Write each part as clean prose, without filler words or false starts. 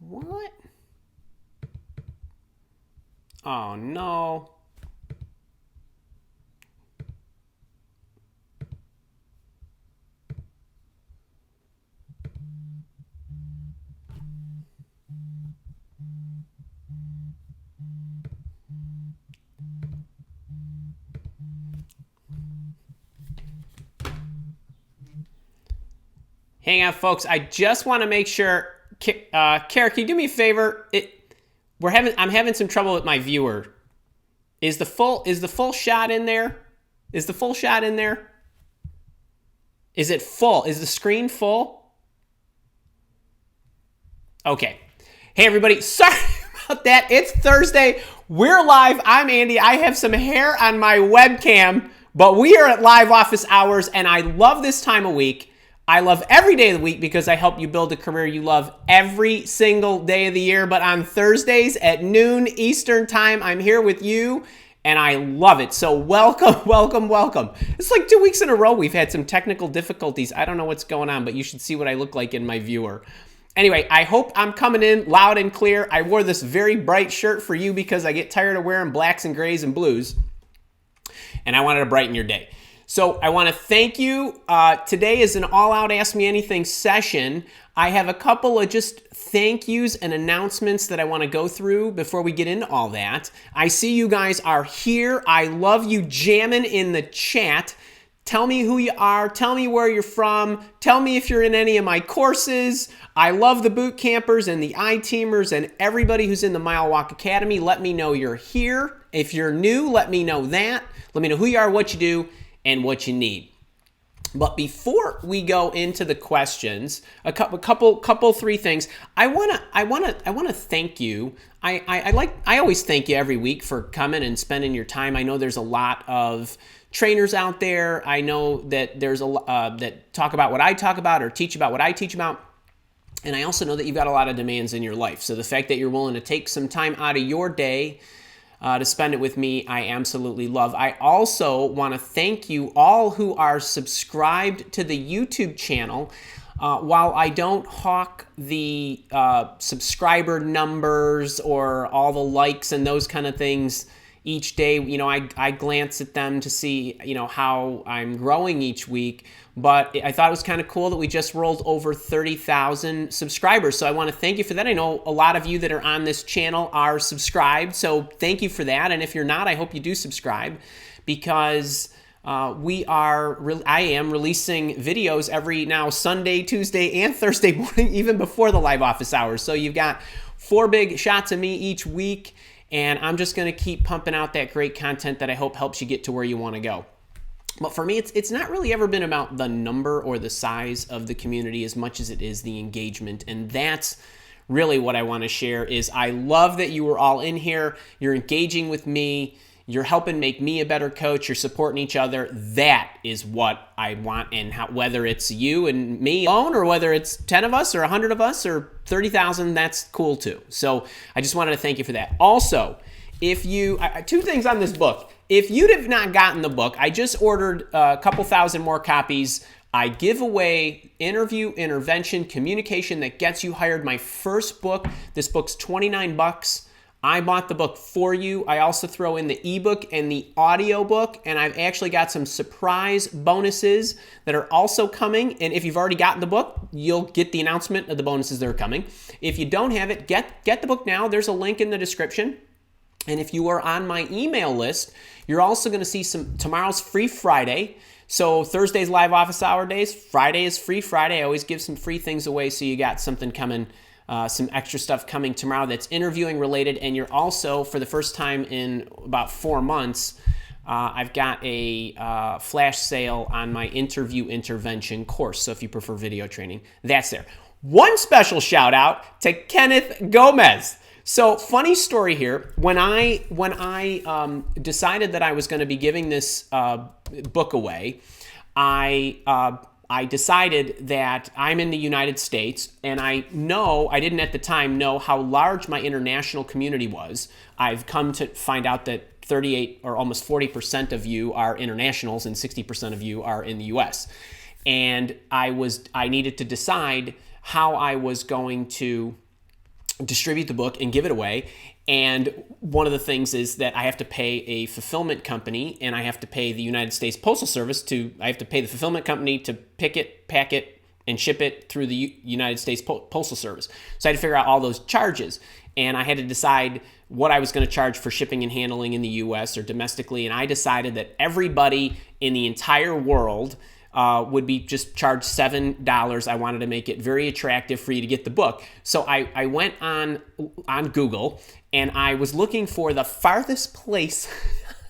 What? Oh, no. Hang on, folks. I just want to make sure. Kara, can you do me a favor? I'm having some trouble with my viewer. Is the full shot in there? Is the full shot in there? Is it full? Is the screen full? Okay. Hey, everybody. Sorry about that. It's Thursday. We're live. I'm Andy. I have some hair on my webcam, but we are at live office hours, and I love this time of week. I love every day of the week because I help you build a career you love every single day of the year. But on Thursdays at noon Eastern time, I'm here with you, and I love it. So welcome, welcome, welcome. It's like 2 weeks in a row we've had some technical difficulties. I don't know what's going on, but you should see what I look like in my viewer. Anyway, I hope I'm coming in loud and clear. I wore this very bright shirt for you because I get tired of wearing blacks and grays and blues, and I wanted to brighten your day. So I want to thank you. Today is an all-out Ask Me Anything session. I have a couple of just thank yous and announcements that I want to go through before we get into all that. I see you guys are here. I love you jamming in the chat. Tell me who you are. Tell me where you're from. Tell me if you're in any of my courses. I love the boot campers and the I-teamers and everybody who's in the Mile Walk Academy. Let me know you're here. If you're new, let me know that. Let me know who you are, what you do, and what you need. But before we go into the questions, a couple, three things. I wanna thank you. I always thank you every week for coming and spending your time. I know there's a lot of trainers out there. I know that there's that talk about what I talk about or teach about what I teach about. And I also know that you've got a lot of demands in your life. So the fact that you're willing to take some time out of your day to spend it with me, I absolutely love. I also want to thank you all who are subscribed to the YouTube channel. While I don't hawk the subscriber numbers or all the likes and those kind of things each day, I glance at them to see, how I'm growing each week. But I thought it was kind of cool that we just rolled over 30,000 subscribers. So I want to thank you for that. I know a lot of you that are on this channel are subscribed. So thank you for that. And if you're not, I hope you do subscribe because I am releasing videos every now Sunday, Tuesday, and Thursday morning, even before the live office hours. So you've got 4 big shots of me each week. And I'm just going to keep pumping out that great content that I hope helps you get to where you want to go. But for me, it's not really ever been about the number or the size of the community as much as it is the engagement. And that's really what I want to share is I love that you are all in here. You're engaging with me. You're helping make me a better coach. You're supporting each other. That is what I want. And whether it's you and me alone or whether it's 10 of us or 100 of us or 30,000, that's cool too. So I just wanted to thank you for that. Also, if you, 2 things on this book. If you have not gotten the book, I just ordered a couple thousand more copies. I give away Interview Intervention Communication That Gets You Hired, my first book. This book's $29. I bought the book for you. I also throw in the eBook and the audiobook, and I've actually got some surprise bonuses that are also coming. And if you've already gotten the book, you'll get the announcement of the bonuses that are coming. If you don't have it, get the book now. There's a link in the description. And if you are on my email list, you're also going to see tomorrow's free Friday. So Thursday's live office hour days. Friday is free Friday. I always give some free things away, so you got something coming, some extra stuff coming tomorrow that's interviewing related. And you're also, for the first time in about 4 months, I've got a flash sale on my interview intervention course. So if you prefer video training, that's there. One special shout out to Kenneth Gomez. So funny story here. When I decided that I was going to be giving this book away, I decided that I'm in the United States, and I didn't at the time know how large my international community was. I've come to find out that 38 or almost 40% of you are internationals and 60% of you are in the US. And I needed to decide how I was going to distribute the book and give it away. And one of the things is that I have to pay a fulfillment company, and I have to pay the United States Postal Service I have to pay the fulfillment company to pick it, pack it, and ship it through the United States Postal Service. So I had to figure out all those charges, and I had to decide what I was going to charge for shipping and handling in the US or domestically, and I decided that everybody in the entire world would be just charged $7. I wanted to make it very attractive for you to get the book. So I went on Google, and I was looking for the farthest place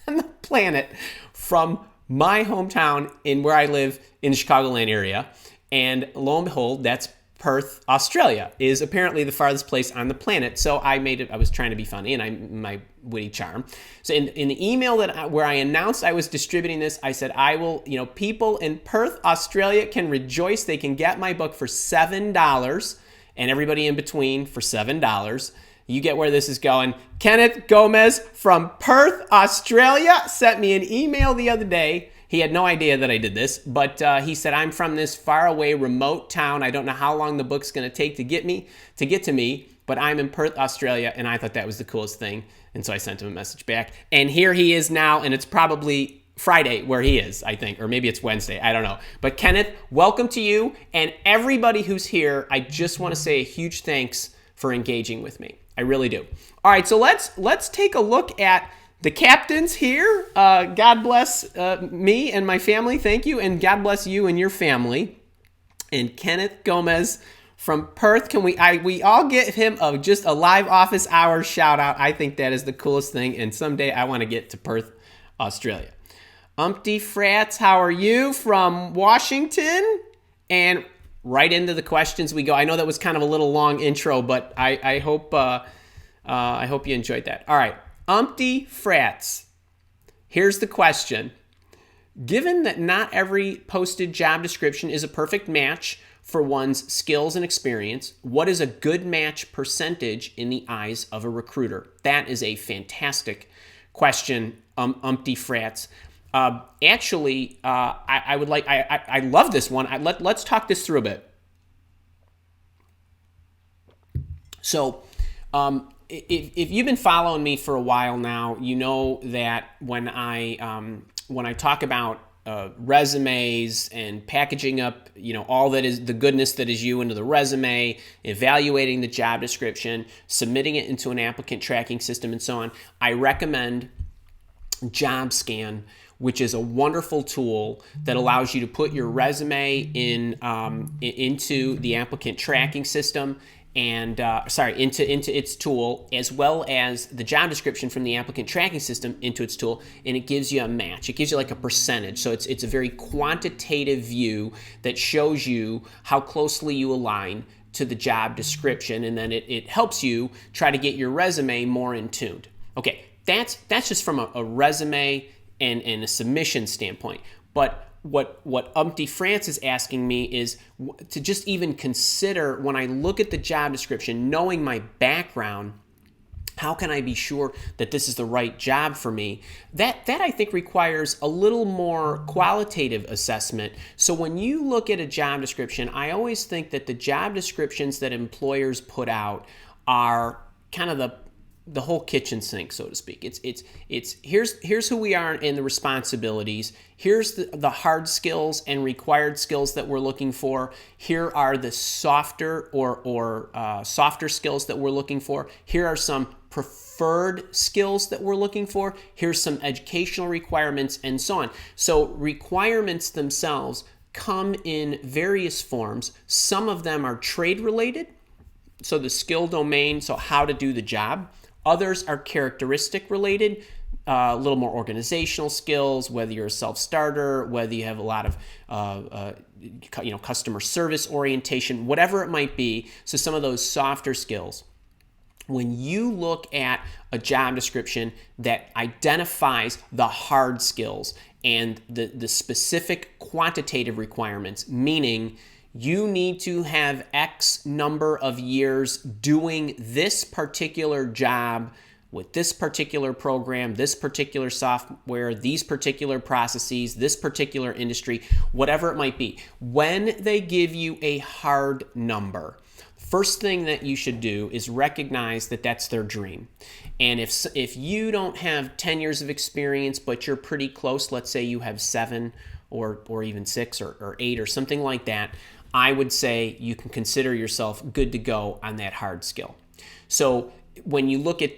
on the planet from my hometown in where I live in the Chicagoland area. And lo and behold, that's Perth, Australia, is apparently the farthest place on the planet. So I was trying to be funny, and my witty charm. So in the email where I announced I was distributing this, I said, I will, people in Perth, Australia can rejoice. They can get my book for $7, and everybody in between for $7. You get where this is going. Kenneth Gomez from Perth, Australia sent me an email the other day. He had no idea that I did this, but he said, I'm from this faraway remote town. I don't know how long the book's going to take to get to me, but I'm in Perth, Australia, and I thought that was the coolest thing. And so I sent him a message back. And here he is now, and it's probably Friday where he is, I think, or maybe it's Wednesday. I don't know. But Kenneth, welcome to you. And everybody who's here, I just want to say a huge thanks for engaging with me. I really do. All right, so let's take a look at the captains here. God bless me and my family. Thank you. And God bless you and your family. And Kenneth Gomez from Perth. Can we all get him just a live office hours shout out? I think that is the coolest thing. And someday I want to get to Perth, Australia. Umpty Frats, how are you from Washington? And right into the questions we go. I know that was kind of a little long intro, but I hope you enjoyed that. All right. Umpty Frats. Here's the question. Given that not every posted job description is a perfect match for one's skills and experience, what is a good match percentage in the eyes of a recruiter? That is a fantastic question, Umpty Frats. Actually, I love this one. Let's talk this through a bit. So, if you've been following me for a while now, you know that when I talk about resumes and packaging up, all that is the goodness that is you into the resume, evaluating the job description, submitting it into an applicant tracking system, and so on, I recommend JOBSCAN, which is a wonderful tool that allows you to put your resume into the applicant tracking system and into its tool, as well as the job description from the applicant tracking system into its tool, and it gives you a match. It gives you like a percentage. So it's a very quantitative view that shows you how closely you align to the job description, and then it helps you try to get your resume more in tuned. Okay, that's just from a resume and a submission standpoint. But what Umpty France is asking me is to just even consider, when I look at the job description, knowing my background, how can I be sure that this is the right job for me? That I think requires a little more qualitative assessment. So when you look at a job description, I always think that the job descriptions that employers put out are kind of the whole kitchen sink, so to speak. It's here's who we are in the responsibilities. Here's the hard skills and required skills that we're looking for. Here are the softer or softer skills that we're looking for. Here are some preferred skills that we're looking for. Here's some educational requirements, and so on. So requirements themselves come in various forms. Some of them are trade related, so the skill domain, so how to do the job. Others are characteristic related, a little more organizational skills, whether you're a self-starter, whether you have a lot of customer service orientation, whatever it might be. So some of those softer skills. When you look at a job description that identifies the hard skills and the specific quantitative requirements, meaning you need to have X number of years doing this particular job with this particular program, this particular software, these particular processes, this particular industry, whatever it might be. When they give you a hard number, First thing that you should do is recognize that that's their dream. And if you don't have 10 years of experience, but you're pretty close, let's say you have 7 or even 6 or 8 or something like that, I would say you can consider yourself good to go on that hard skill. So when you look at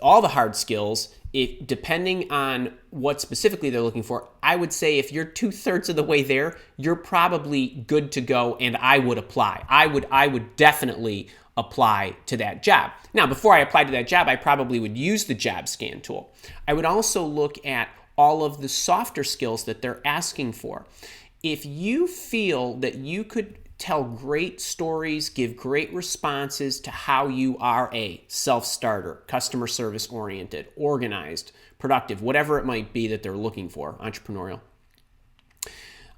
all the hard skills, depending on what specifically they're looking for, I would say if you're 2/3 of the way there, you're probably good to go, and I would apply. I would definitely apply to that job. Now, before I apply to that job, I probably would use the JOBSCAN tool. I would also look at all of the softer skills that they're asking for. If you feel that you could tell great stories, give great responses to how you are a self-starter, customer service oriented, organized, productive, whatever it might be that they're looking for, entrepreneurial,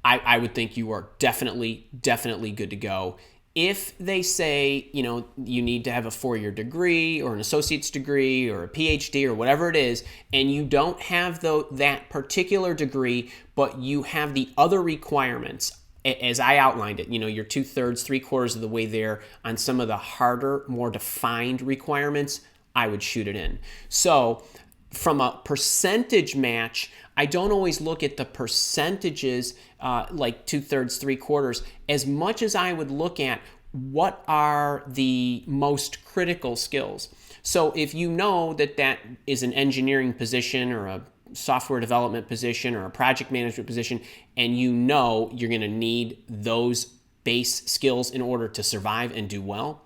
I would think you are definitely good to go. If they say, you need to have a 4-year degree or an associate's degree or a PhD or whatever it is, and you don't have that particular degree, but you have the other requirements, as I outlined it, you're 2/3, 3/4 of the way there on some of the harder, more defined requirements, I would shoot it in. So from a percentage match, I don't always look at the percentages like 2/3, 3/4, as much as I would look at what are the most critical skills. So if you know that is an engineering position or a software development position or a project management position, and you're going to need those base skills in order to survive and do well,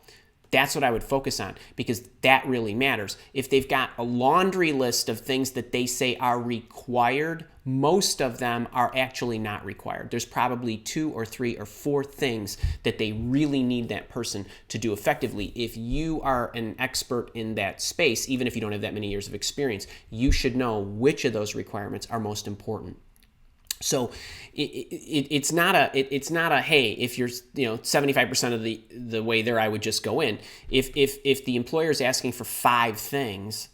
that's what I would focus on, because that really matters. If they've got a laundry list of things that they say are required, most of them are actually not required. There's probably 2 or 3 or 4 things that they really need that person to do effectively. If you are an expert in that space, even if you don't have that many years of experience, you should know which of those requirements are most important. So it's not a hey, if you're 75% of the way there, I would just go in. If the employer is asking for 5 things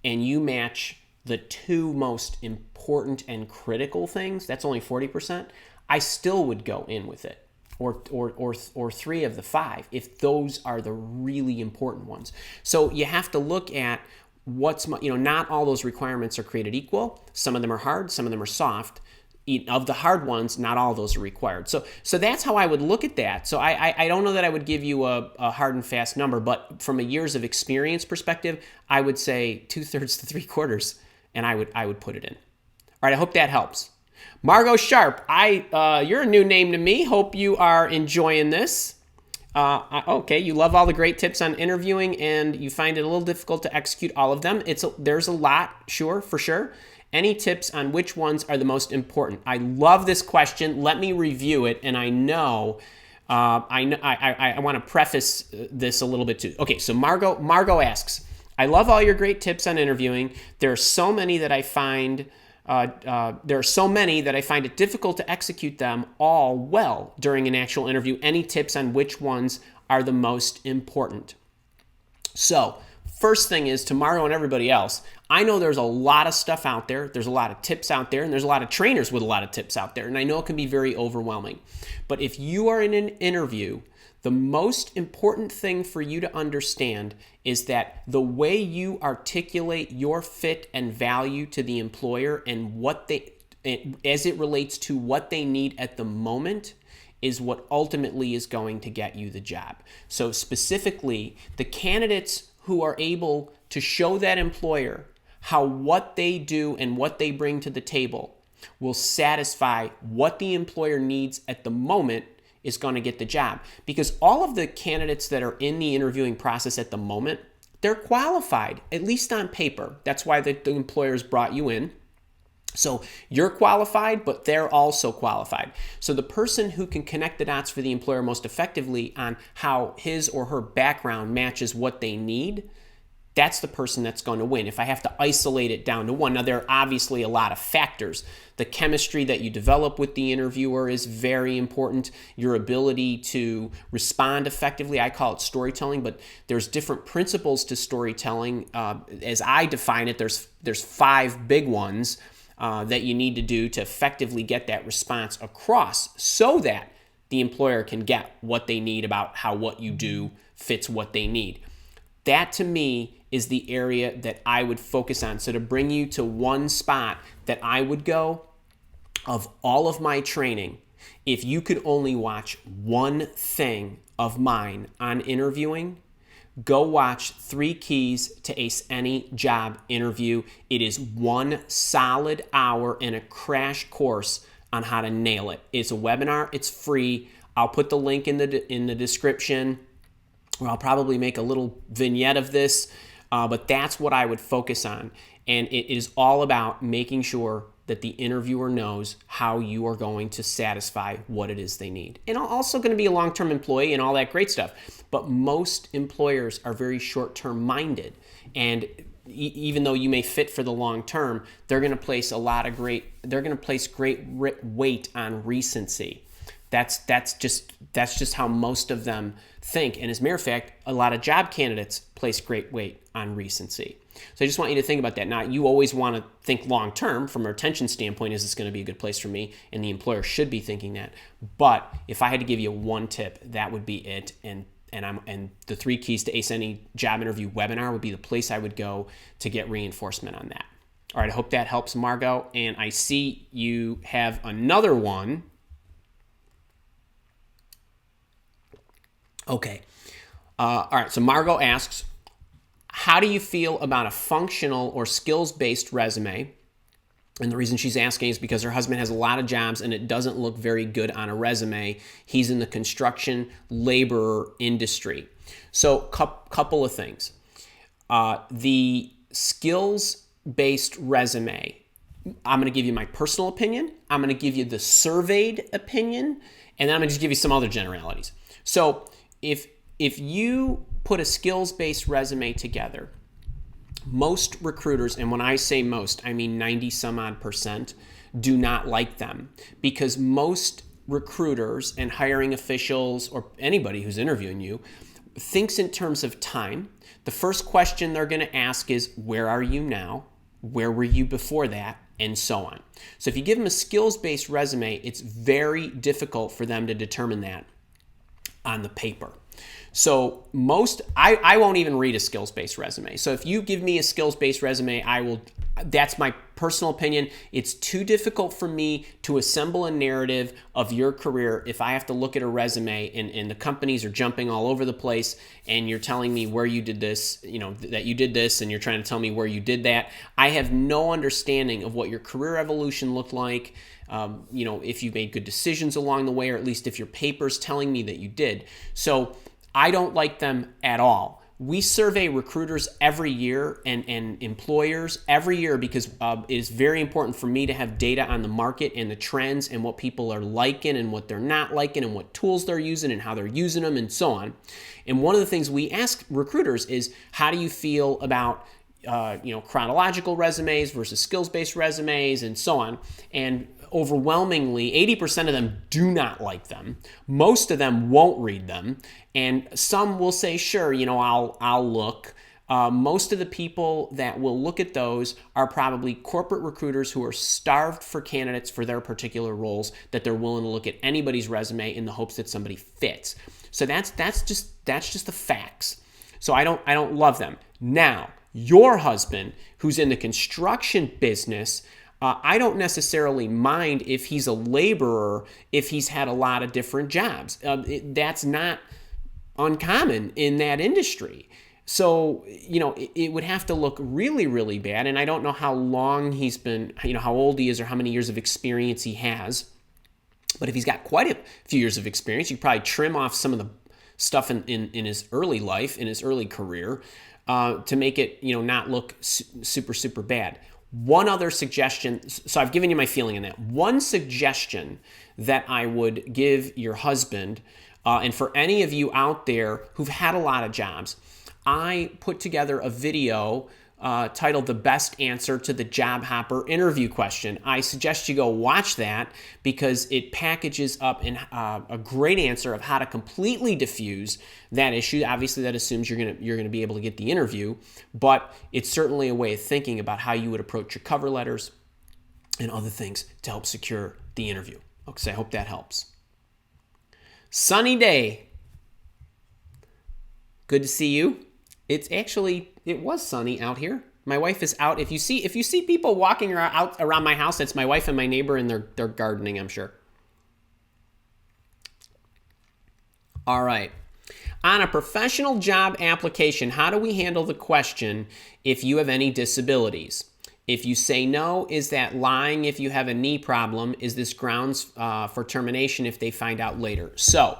and you match the 2 most important and critical things, that's only 40%. I still would go in with it, or 3 of the 5 if those are the really important ones. So you have to look at not all those requirements are created equal. Some of them are hard, some of them are soft. Of the hard ones, not all of those are required. So that's how I would look at that. So I don't know that I would give you a hard and fast number, but from a years of experience perspective, I would say 2/3 to 3/4, and I would put it in. All right, I hope that helps. Margot Sharp, you're a new name to me. Hope you are enjoying this. Okay, you love all the great tips on interviewing, and you find it a little difficult to execute all of them. There's a lot, for sure. Any tips on which ones are the most important? I love this question. Let me review it, and I want to preface this a little bit too. Okay, so Margot asks, I love all your great tips on interviewing. There are so many that I find it difficult to execute them all well during an actual interview. Any tips on which ones are the most important? So first thing is, to Margo and everybody else, I know there's a lot of stuff out there. There's a lot of tips out there, and there's a lot of trainers with a lot of tips out there. And I know it can be very overwhelming. But if you are in an interview, the most important thing for you to understand is that the way you articulate your fit and value to the employer and as it relates to what they need at the moment, is what ultimately is going to get you the job. So specifically, the candidates who are able to show that employer how what they do and what they bring to the table will satisfy what the employer needs at the moment is going to get the job. Because all of the candidates that are in the interviewing process at the moment, they're qualified, at least on paper. That's why the employers brought you in. So you're qualified, but they're also qualified. So the person who can connect the dots for the employer most effectively on how his or her background matches what they need, that's the person that's going to win. If I have to isolate it down to one. Now, there are obviously a lot of factors. The chemistry that you develop with the interviewer is very important. Your ability to respond effectively, I call it storytelling, but there's different principles to storytelling. As I define it, there's 5 big ones that you need to do to effectively get that response across so that the employer can get what they need about how what you do fits what they need. That to me is the area that I would focus on. So to bring you to one spot that I would go, of all of my training, if you could only watch one thing of mine on interviewing, go watch 3 Keys to Ace Any Job Interview. It is 1 solid hour and a crash course on how to nail it. It's a webinar. It's free. I'll put the link in the description, or I'll probably make a little vignette of this, but that's what I would focus on. And it is all about making sure that the interviewer knows how you are going to satisfy what it is they need. And also going to be a long-term employee and all that great stuff. But most employers are very short-term minded. And even though you may fit for the long term, they're going to place great weight on recency. That's just how most of them think. And as a matter of fact, a lot of job candidates place great weight on recency. So I just want you to think about that. Now, you always want to think long term from a retention standpoint. Is this going to be a good place for me? And the employer should be thinking that. But if I had to give you one tip, that would be it. And the 3 Keys to Ace Any Job Interview webinar would be the place I would go to get reinforcement on that. All right, I hope that helps, Margot. And I see you have another one. Okay. All right, so Margot asks, how do you feel about a functional or skills-based resume? And the reason she's asking is because her husband has a lot of jobs and it doesn't look very good on a resume. He's in the construction laborer industry. So couple of things. The skills-based resume, I'm going to give you my personal opinion. I'm going to give you the surveyed opinion. And then I'm going to just give you some other generalities. So if you put a skills-based resume together, most recruiters, and when I say most, I mean 90 some odd %, do not like them, because most recruiters and hiring officials or anybody who's interviewing you thinks in terms of time. The first question they're going to ask is, where are you now? Where were you before that? And so on. So if you give them a skills-based resume, it's very difficult for them to determine that on the paper. So I won't even read a skills-based resume. So if you give me a skills-based resume, that's my personal opinion. It's too difficult for me to assemble a narrative of your career if I have to look at a resume and the companies are jumping all over the place and you're telling me where you did this, that you did this, and you're trying to tell me where you did that. I have no understanding of what your career evolution looked like. If you made good decisions along the way, or at least if your paper's telling me that you did. So I don't like them at all. We survey recruiters every year and employers every year because it is very important for me to have data on the market and the trends and what people are liking and what they're not liking and what tools they're using and how they're using them and so on. And one of the things we ask recruiters is, how do you feel about chronological resumes versus skills-based resumes and so on? And overwhelmingly, 80% of them do not like them. Most of them won't read them. And some will say, sure, I'll look. Most of the people that will look at those are probably corporate recruiters who are starved for candidates for their particular roles, that they're willing to look at anybody's resume in the hopes that somebody fits. So that's just the facts. So I don't love them. Now, your husband, who's in the construction business, I don't necessarily mind if he's a laborer, if he's had a lot of different jobs. That's not uncommon in that industry. So, it would have to look really, really bad. And I don't know how long he's been, how old he is or how many years of experience he has. But if he's got quite a few years of experience, you could probably trim off some of the stuff in his early life, in his early career, to make it, not look super, super bad. One other suggestion, so I've given you my feeling on that. One suggestion that I would give your husband, and for any of you out there who've had a lot of jobs, I put together a video titled The Best Answer to the Job Hopper Interview Question. I suggest you go watch that because it packages up a great answer of how to completely diffuse that issue. Obviously, that assumes you're gonna be able to get the interview, but it's certainly a way of thinking about how you would approach your cover letters and other things to help secure the interview. Okay, so I hope that helps. Sunny day. Good to see you. It was sunny out here. My wife is out. If you see people walking around my house, that's my wife and my neighbor, and they're gardening, I'm sure. All right. On a professional job application, how do we handle the question if you have any disabilities? If you say no, is that lying if you have a knee problem? Is this grounds for termination if they find out later? So,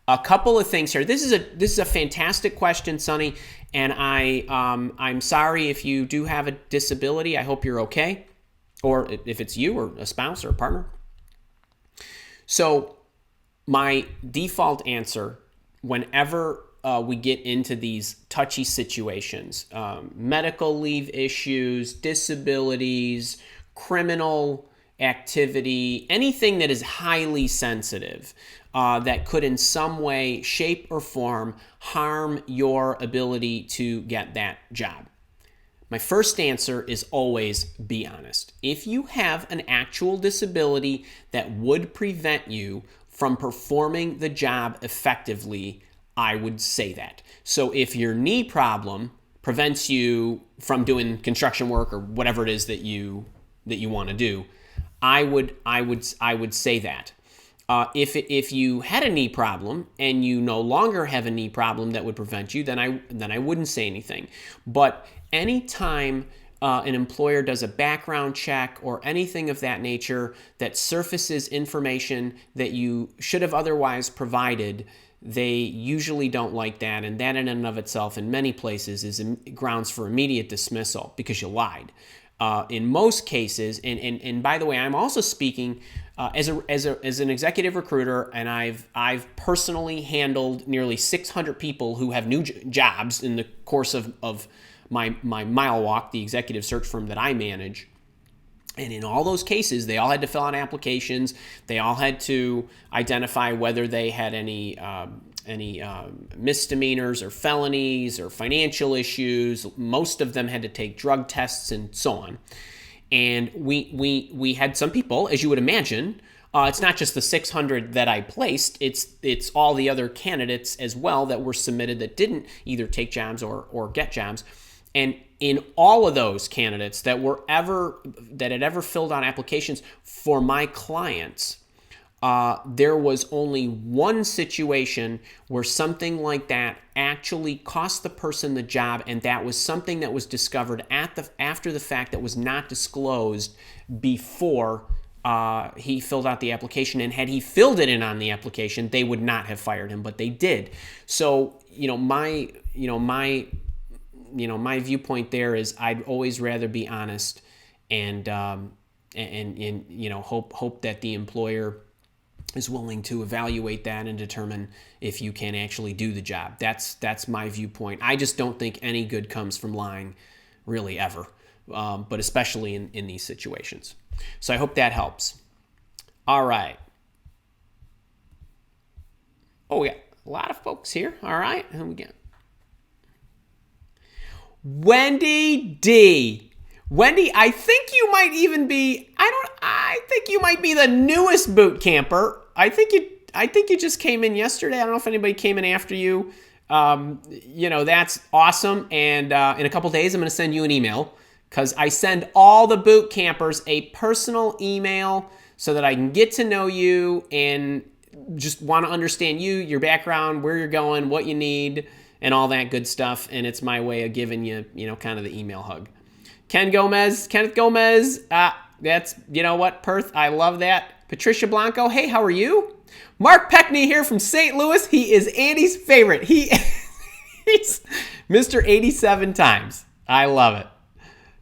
a couple of things here. This is a fantastic question, Sonny, and I'm sorry if you do have a disability. I hope you're okay, or if it's you or a spouse or a partner. So, my default answer whenever we get into these touchy situations, medical leave issues, disabilities, criminal activity, anything that is highly sensitive, that could in some way, shape, or form harm your ability to get that job. My first answer is always be honest. If you have an actual disability that would prevent you from performing the job effectively, I would say that. So if your knee problem prevents you from doing construction work or whatever it is that you want to do, I would say that. If you had a knee problem and you no longer have a knee problem that would prevent you, then I wouldn't say anything. But anytime an employer does a background check or anything of that nature that surfaces information that you should have otherwise provided, they usually don't like that, and that in and of itself in many places is grounds for immediate dismissal because you lied. In most cases, and by the way, I'm also speaking as an executive recruiter, and I've personally handled nearly 600 people who have new jobs in the course of my mile walk, the executive search firm that I manage. And in all those cases, they all had to fill out applications. They all had to identify whether they had any misdemeanors or felonies or financial issues. Most of them had to take drug tests and so on. And we had some people, as you would imagine, it's not just the 600 that I placed, it's all the other candidates as well that were submitted that didn't either take jobs or get jobs. And in all of those candidates that had ever filled out applications for my clients, there was only one situation where something like that actually cost the person the job, and that was something that was discovered after the fact that was not disclosed before he filled out the application. And had he filled it in on the application, they would not have fired him, but they did. So my viewpoint there is I'd always rather be honest and hope that the employer is willing to evaluate that and determine if you can actually do the job. That's my viewpoint. I just don't think any good comes from lying, really, ever, but especially in these situations. So I hope that helps. All right. Oh, we got a lot of folks here. All right. Who we got? Wendy D. Wendy, I think you might even be, I think you might be the newest boot camper. I think you just came in yesterday. I don't know if anybody came in after you. That's awesome. And in a couple days, I'm going to send you an email because I send all the boot campers a personal email so that I can get to know you and just want to understand you, your background, where you're going, what you need, and all that good stuff. And it's my way of giving you, kind of the email hug. Kenneth Gomez, that's, Perth, I love that. Patricia Blanco, hey, how are you? Mark Peckney here from St. Louis. He is Andy's favorite. He's Mr. 87 times. I love it.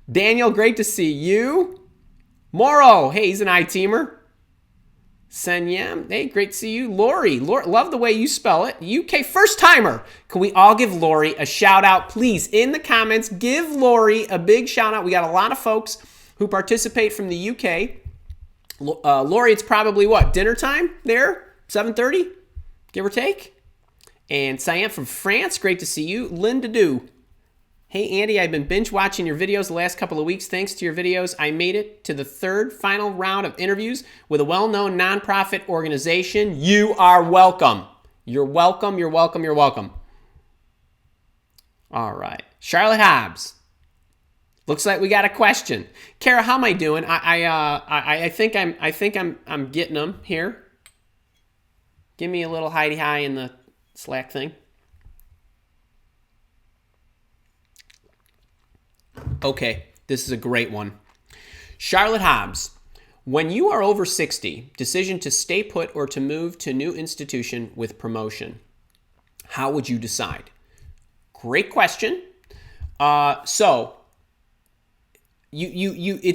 Daniel, great to see you. Morrow, hey, he's an I-teamer. Senyam, hey, great to see you. Lori, love the way you spell it. UK first timer. Can we all give Lori a shout out, please? In the comments, give Lori a big shout out. We got a lot of folks who participate from the UK. Lori, it's probably dinner time there? 7:30, give or take. And Siam from France, great to see you. Linda Du, Hey, Andy, I've been binge watching your videos the last couple of weeks. Thanks to your videos, I made it to the third final round of interviews with a well-known nonprofit organization. You are welcome. You're welcome, you're welcome, you're welcome. All right. Charlotte Hobbs. Looks like we got a question. Kara, how am I doing? I think I'm getting them here. Give me a little hidey hi in the Slack thing. Okay, this is a great one. Charlotte Hobbs, when you are over 60, decision to stay put or to move to a new institution with promotion, how would you decide? Great question. It's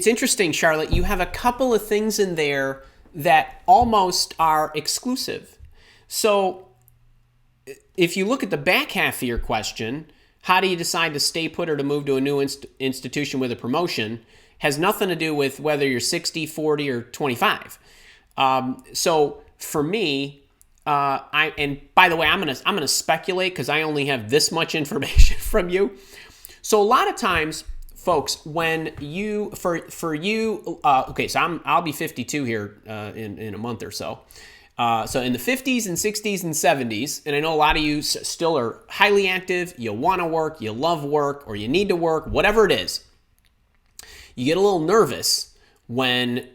interesting, Charlotte. You have a couple of things in there that almost are exclusive. So if you look at the back half of your question, how do you decide to stay put or to move to a new institution with a promotion, has nothing to do with whether you're 60, 40, or 25. So for me, and by the way, I'm gonna speculate because I only have this much information from you. So a lot of times, folks, when you okay, so I'll be 52 here in a month or so. So in the 50s and 60s and 70s, and I know a lot of you still are highly active, you want to work, you love work, or you need to work, whatever it is, you get a little nervous when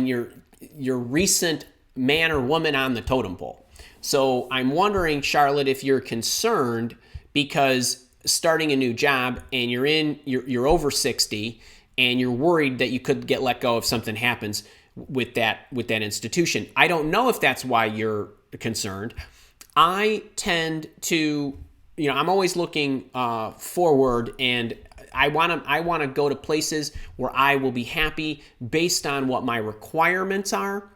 you're recent man or woman on the totem pole. So I'm wondering, Charlotte, if you're concerned because starting a new job and you're over 60 and you're worried that you could get let go if something happens with that institution. I don't know if that's why you're concerned. I tend to, I'm always looking forward, and I want to go to places where I will be happy based on what my requirements are,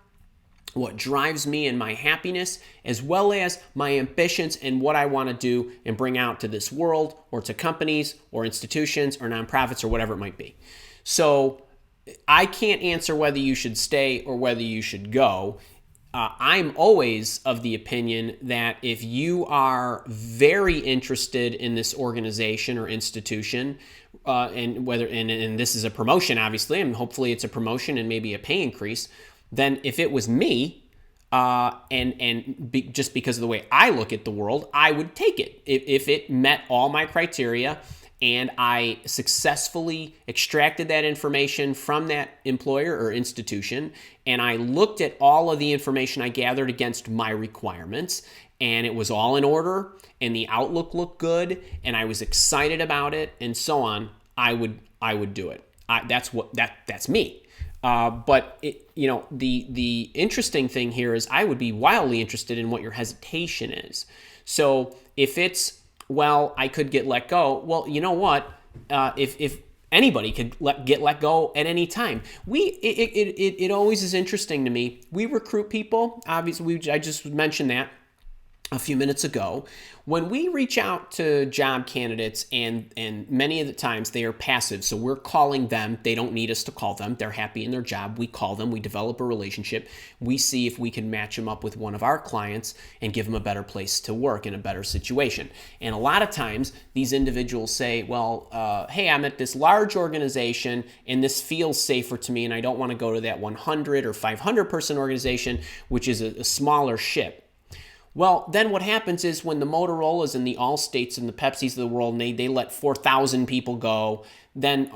what drives me and my happiness, as well as my ambitions and what I want to do and bring out to this world or to companies or institutions or nonprofits or whatever it might be. So I can't answer whether you should stay or whether you should go. I'm always of the opinion that if you are very interested in this organization or institution, and this is a promotion, obviously, and hopefully it's a promotion and maybe a pay increase, then if it was me, just because of the way I look at the world, I would take it if it met all my criteria. And I successfully extracted that information from that employer or institution, and I looked at all of the information I gathered against my requirements, and it was all in order, and the outlook looked good, and I was excited about it, and so on. I would do it. That's me. But the interesting thing here is I would be wildly interested in what your hesitation is. So if it's, well, I could get let go. Well, you know what? If anybody could get let go at any time, it always is interesting to me. We recruit people. Obviously, I just mentioned that a few minutes ago. When we reach out to job candidates, and many of the times they are passive, so we're calling them. They don't need us to call them. They're happy in their job. We call them. We develop a relationship. We see if we can match them up with one of our clients and give them a better place to work in a better situation. And a lot of times these individuals say, well, hey, I'm at this large organization and this feels safer to me, and I don't want to go to that 100 or 500 person organization, which is a smaller ship. Well, then what happens is when the Motorola's and the Allstates and the Pepsis of the world, and they let 4,000 people go, then,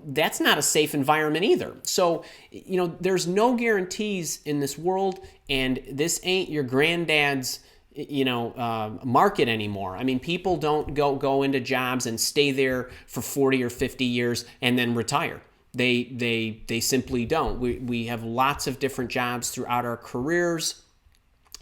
that's not a safe environment either. So, there's no guarantees in this world, and this ain't your granddad's, market anymore. I mean, people don't go into jobs and stay there for 40 or 50 years and then retire. They simply don't. We have lots of different jobs throughout our careers.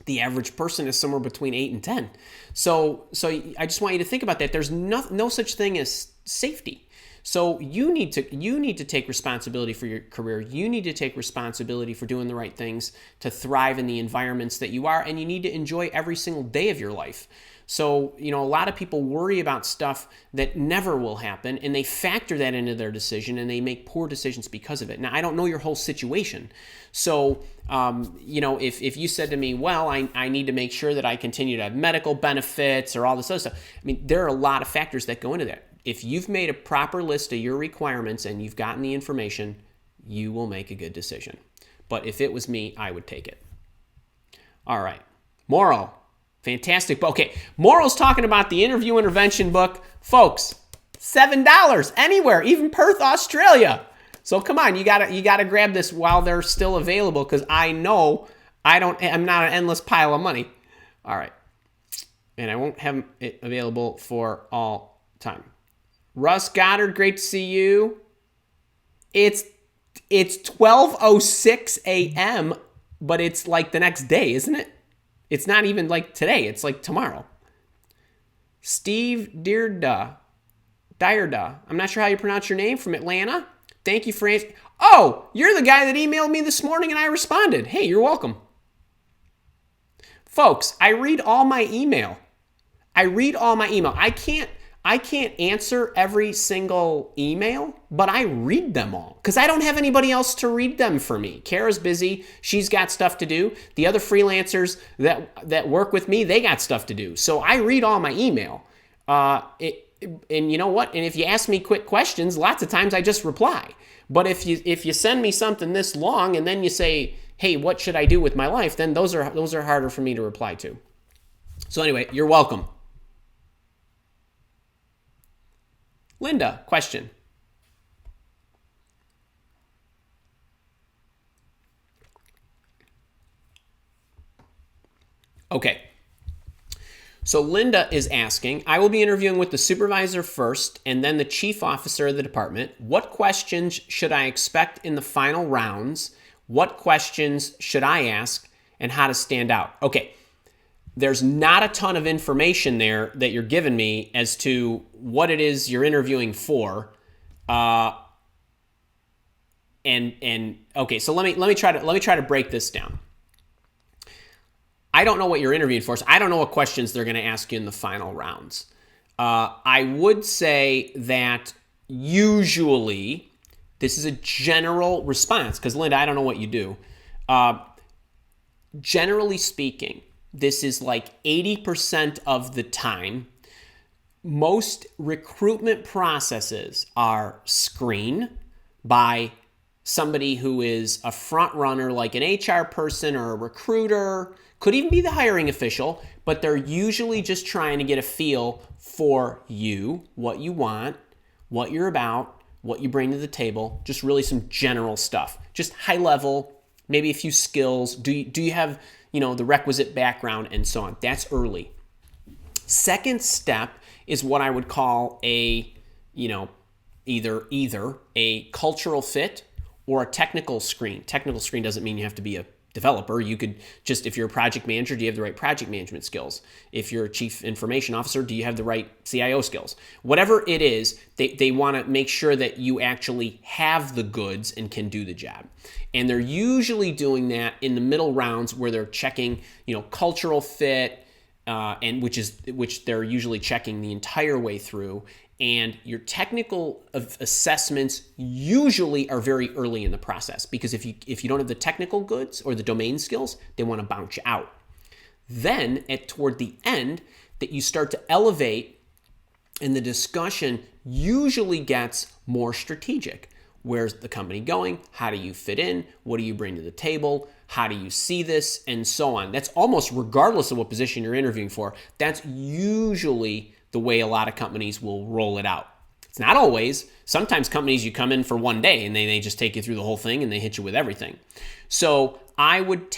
The average person is somewhere between 8 and 10. So I just want you to think about that. There's no such thing as safety. So you need to take responsibility for your career. You need to take responsibility for doing the right things to thrive in the environments that you are, and you need to enjoy every single day of your life. So, a lot of people worry about stuff that never will happen, and they factor that into their decision, and they make poor decisions because of it. Now, I don't know your whole situation. So, if you said to me, well, I need to make sure that I continue to have medical benefits or all this other stuff, there are a lot of factors that go into that. If you've made a proper list of your requirements and you've gotten the information, you will make a good decision. But if it was me, I would take it. All right. Moral. Fantastic. Okay. Moral's talking about the Interview Intervention book. Folks, $7 anywhere, even Perth, Australia. So come on, you gotta grab this while they're still available, because I know I'm not an endless pile of money. All right. And I won't have it available for all time. Russ Goddard, great to see you. It's 12:06 a.m., but it's like the next day, isn't it? It's not even like today. It's like tomorrow. Steve Dierda. I'm not sure how you pronounce your name, from Atlanta. Thank you for answering. Oh, you're the guy that emailed me this morning and I responded. Hey, you're welcome. Folks, I read all my email. I can't answer every single email, but I read them all because I don't have anybody else to read them for me. Kara's busy. She's got stuff to do. The other freelancers that work with me, they got stuff to do. So I read all my email. And you know what? And if you ask me quick questions, lots of times I just reply. But if you send me something this long and then you say, hey, what should I do with my life? Then those are harder for me to reply to. So anyway, you're welcome. Linda, question. Okay. So Linda is asking, I will be interviewing with the supervisor first and then the chief officer of the department. What questions should I expect in the final rounds? What questions should I ask, and how to stand out? Okay. There's not a ton of information there that you're giving me as to what it is you're interviewing for. And okay, so let me try to break this down. I don't know what you're interviewing for, so I don't know what questions they're going to ask you in the final rounds. I would say that usually this is a general response, because Linda, I don't know what you do. Generally speaking, this is like 80% of the time. Most recruitment processes are screened by somebody who is a front runner, like an HR person or a recruiter, could even be the hiring official, but they're usually just trying to get a feel for you, what you want, what you're about, what you bring to the table, just really some general stuff, just high level, maybe a few skills. Do you have the requisite background and so on? That's early. Second step is what I would call a, either a cultural fit or a technical screen. Technical screen doesn't mean you have to be a developer. You could just, if you're a project manager, do you have the right project management skills? If you're a chief information officer, do you have the right CIO skills? Whatever it is, they want to make sure that you actually have the goods and can do the job. And they're usually doing that in the middle rounds where they're checking, cultural fit, and which they're usually checking the entire way through. And your technical assessments usually are very early in the process, because if you don't have the technical goods or the domain skills, they want to bounce you out. Then toward the end, that you start to elevate, and the discussion usually gets more strategic. Where's the company going? How do you fit in? What do you bring to the table? How do you see this? And so on. That's almost regardless of what position you're interviewing for. That's usually the way a lot of companies will roll it out. It's not always. Sometimes companies, you come in for one day and they just take you through the whole thing and they hit you with everything. So I would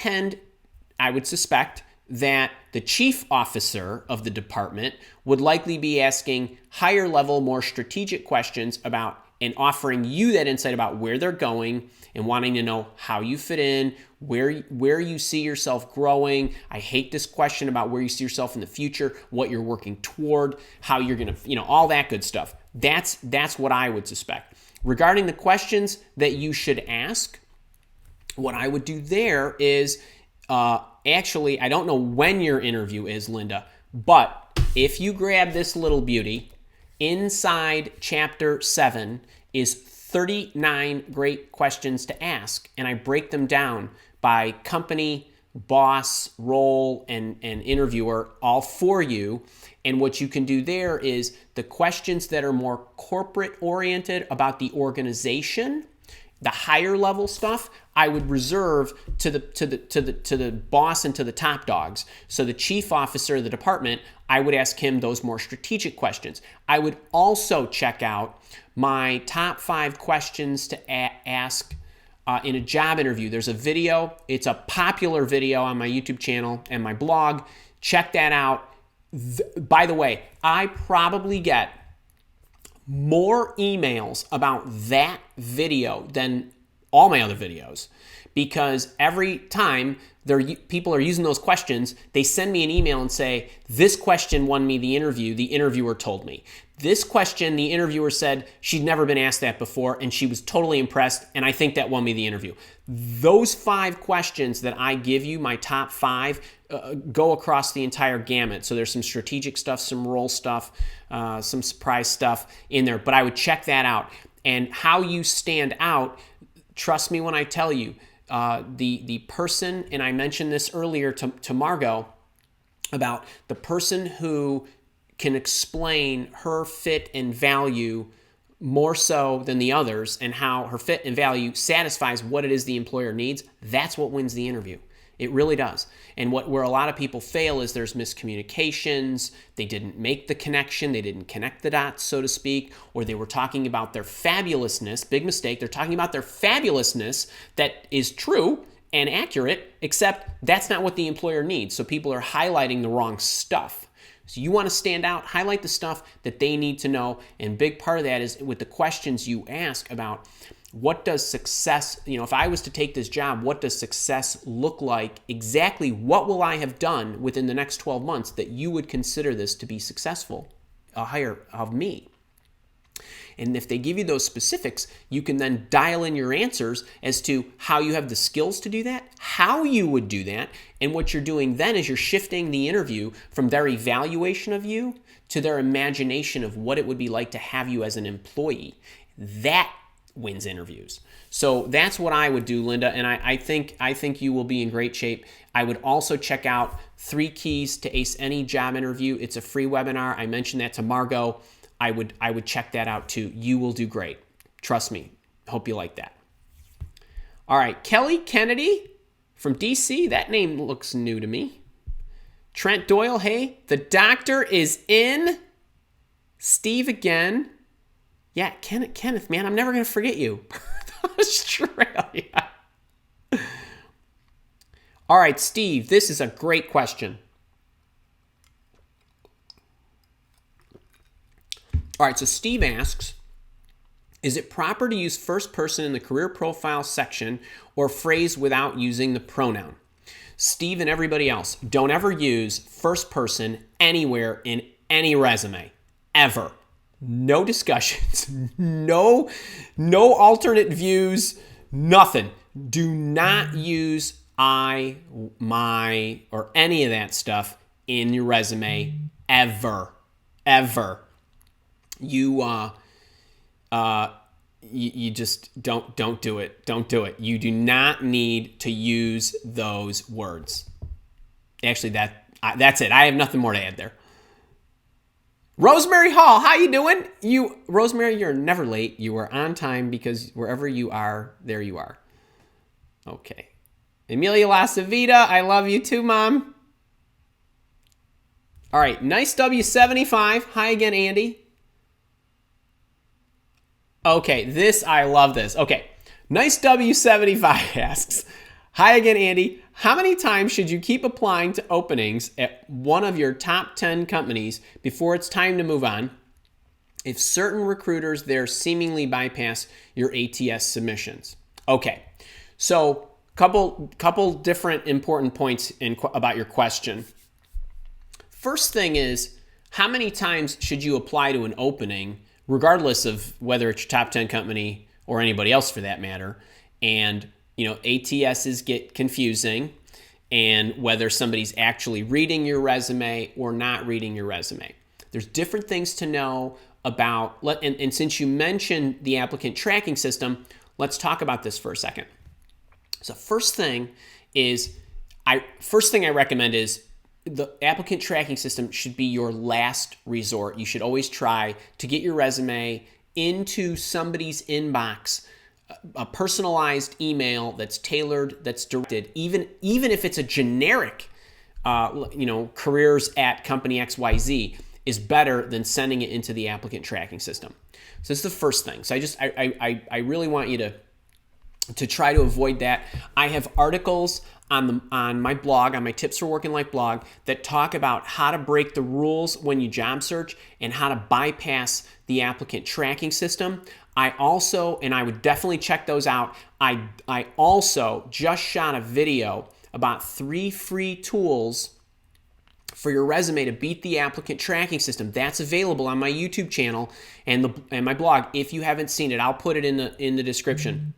suspect that the chief officer of the department would likely be asking higher level, more strategic questions about and offering you that insight about where they're going and wanting to know how you fit in, where you see yourself growing. I hate this question about where you see yourself in the future, what you're working toward, how you're going to, all that good stuff. That's what I would suspect. Regarding the questions that you should ask, what I would do there is, actually, I don't know when your interview is, Linda, but If you grab this little beauty, inside Chapter 7 is 39 great questions to ask, and I break them down by company, boss, role, and interviewer, all for you. And what you can do there is the questions that are more corporate oriented about the organization, the higher level stuff, I would reserve to the boss and to the top dogs. So the chief officer of the department, I would ask him those more strategic questions. I would also check out my top 5 questions to ask in a job interview. There's a video. It's a popular video on my YouTube channel and my blog. Check that out. By the way, I probably get more emails about that video than all my other videos, because every time people are using those questions, they send me an email and say, this question won me the interview, the interviewer told me. This question, the interviewer said she'd never been asked that before, and she was totally impressed, and I think that won me the interview. Those 5 questions that I give you, my top 5, go across the entire gamut. So there's some strategic stuff, some role stuff, some surprise stuff in there, but I would check that out. And how you stand out, trust me when I tell you, the person, and I mentioned this earlier to Margot, about the person who can explain her fit and value more so than the others, and how her fit and value satisfies what it is the employer needs, that's what wins the interview. It really does. And where a lot of people fail is there's miscommunications, they didn't make the connection, they didn't connect the dots, so to speak, or they were talking about their fabulousness, big mistake, they're talking about their fabulousness that is true and accurate, except that's not what the employer needs. So people are highlighting the wrong stuff. So you want to stand out, highlight the stuff that they need to know, and a big part of that is with the questions you ask about what does success, if I was to take this job, what does success look like? Exactly what will I have done within the next 12 months that you would consider this to be successful, a hire of me? And if they give you those specifics, you can then dial in your answers as to how you have the skills to do that, how you would do that, and what you're doing then is you're shifting the interview from their evaluation of you to their imagination of what it would be like to have you as an employee. That wins interviews. So that's what I would do, Linda, and I think you will be in great shape. I would also check out 3 Keys to Ace Any Job Interview. It's a free webinar. I mentioned that to Margot. I would check that out too. You will do great. Trust me. Hope you like that. All right, Kelly Kennedy from DC. That name looks new to me. Trent Doyle, hey, the doctor is in. Steve again. Yeah, Kenneth, man, I'm never going to forget you. Australia. All right, Steve, this is a great question. All right, so Steve asks, is it proper to use first person in the career profile section or phrase without using the pronoun? Steve and everybody else, don't ever use first person anywhere in any resume, ever. No discussions, no alternate views, nothing. Do not use I, my, or any of that stuff in your resume ever. You just don't do it. Don't do it. You do not need to use those words. Actually, that's it. I have nothing more to add there. Rosemary Hall, how you doing? Rosemary, you're never late. You are on time because wherever you are, there you are. Okay. Amelia LaCivita, I love you too, Mom. All right, nice W75. Hi again, Andy. Okay, I love this. Okay, nice W75 asks, hi again, Andy. How many times should you keep applying to openings at one of your top 10 companies before it's time to move on if certain recruiters there seemingly bypass your ATS submissions? Okay, so couple different important points about your question. First thing is, how many times should you apply to an opening regardless of whether it's your top 10 company or anybody else for that matter? And ATSs get confusing. and whether somebody's actually reading your resume or not reading your resume. There's different things to know about, and since you mentioned the applicant tracking system, let's talk about this for a second. So first thing I recommend is the applicant tracking system should be your last resort. You should always try to get your resume into somebody's inbox, a personalized email that's tailored, that's directed, even if it's a generic, careers at company XYZ is better than sending it into the applicant tracking system. So this is the first thing. So I really want you to try to avoid that. I have articles on my blog, on my Tips for Working Life blog, that talk about how to break the rules when you job search and how to bypass the applicant tracking system. I would definitely check those out. I also just shot a video about 3 free tools for your resume to beat the applicant tracking system. That's available on my YouTube channel and my blog. If you haven't seen it, I'll put it in the description.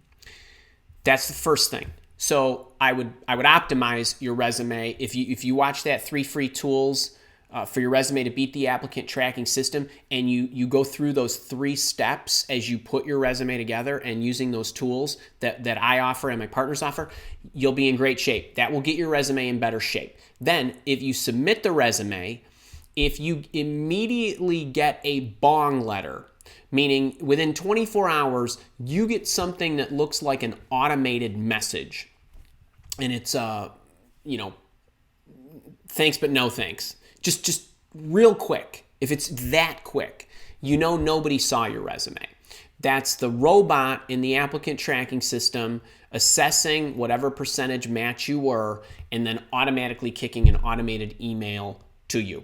That's the first thing. So I would optimize your resume. If you watch that 3 free tools for your resume to beat the applicant tracking system, and you go through those 3 steps as you put your resume together and using those tools that I offer and my partners offer, you'll be in great shape. That will get your resume in better shape. Then if you submit the resume, if you immediately get a bong letter, meaning within 24 hours, you get something that looks like an automated message. And it's, thanks but no thanks. Just real quick. If it's that quick, nobody saw your resume. That's the robot in the applicant tracking system assessing whatever percentage match you were and then automatically kicking an automated email to you.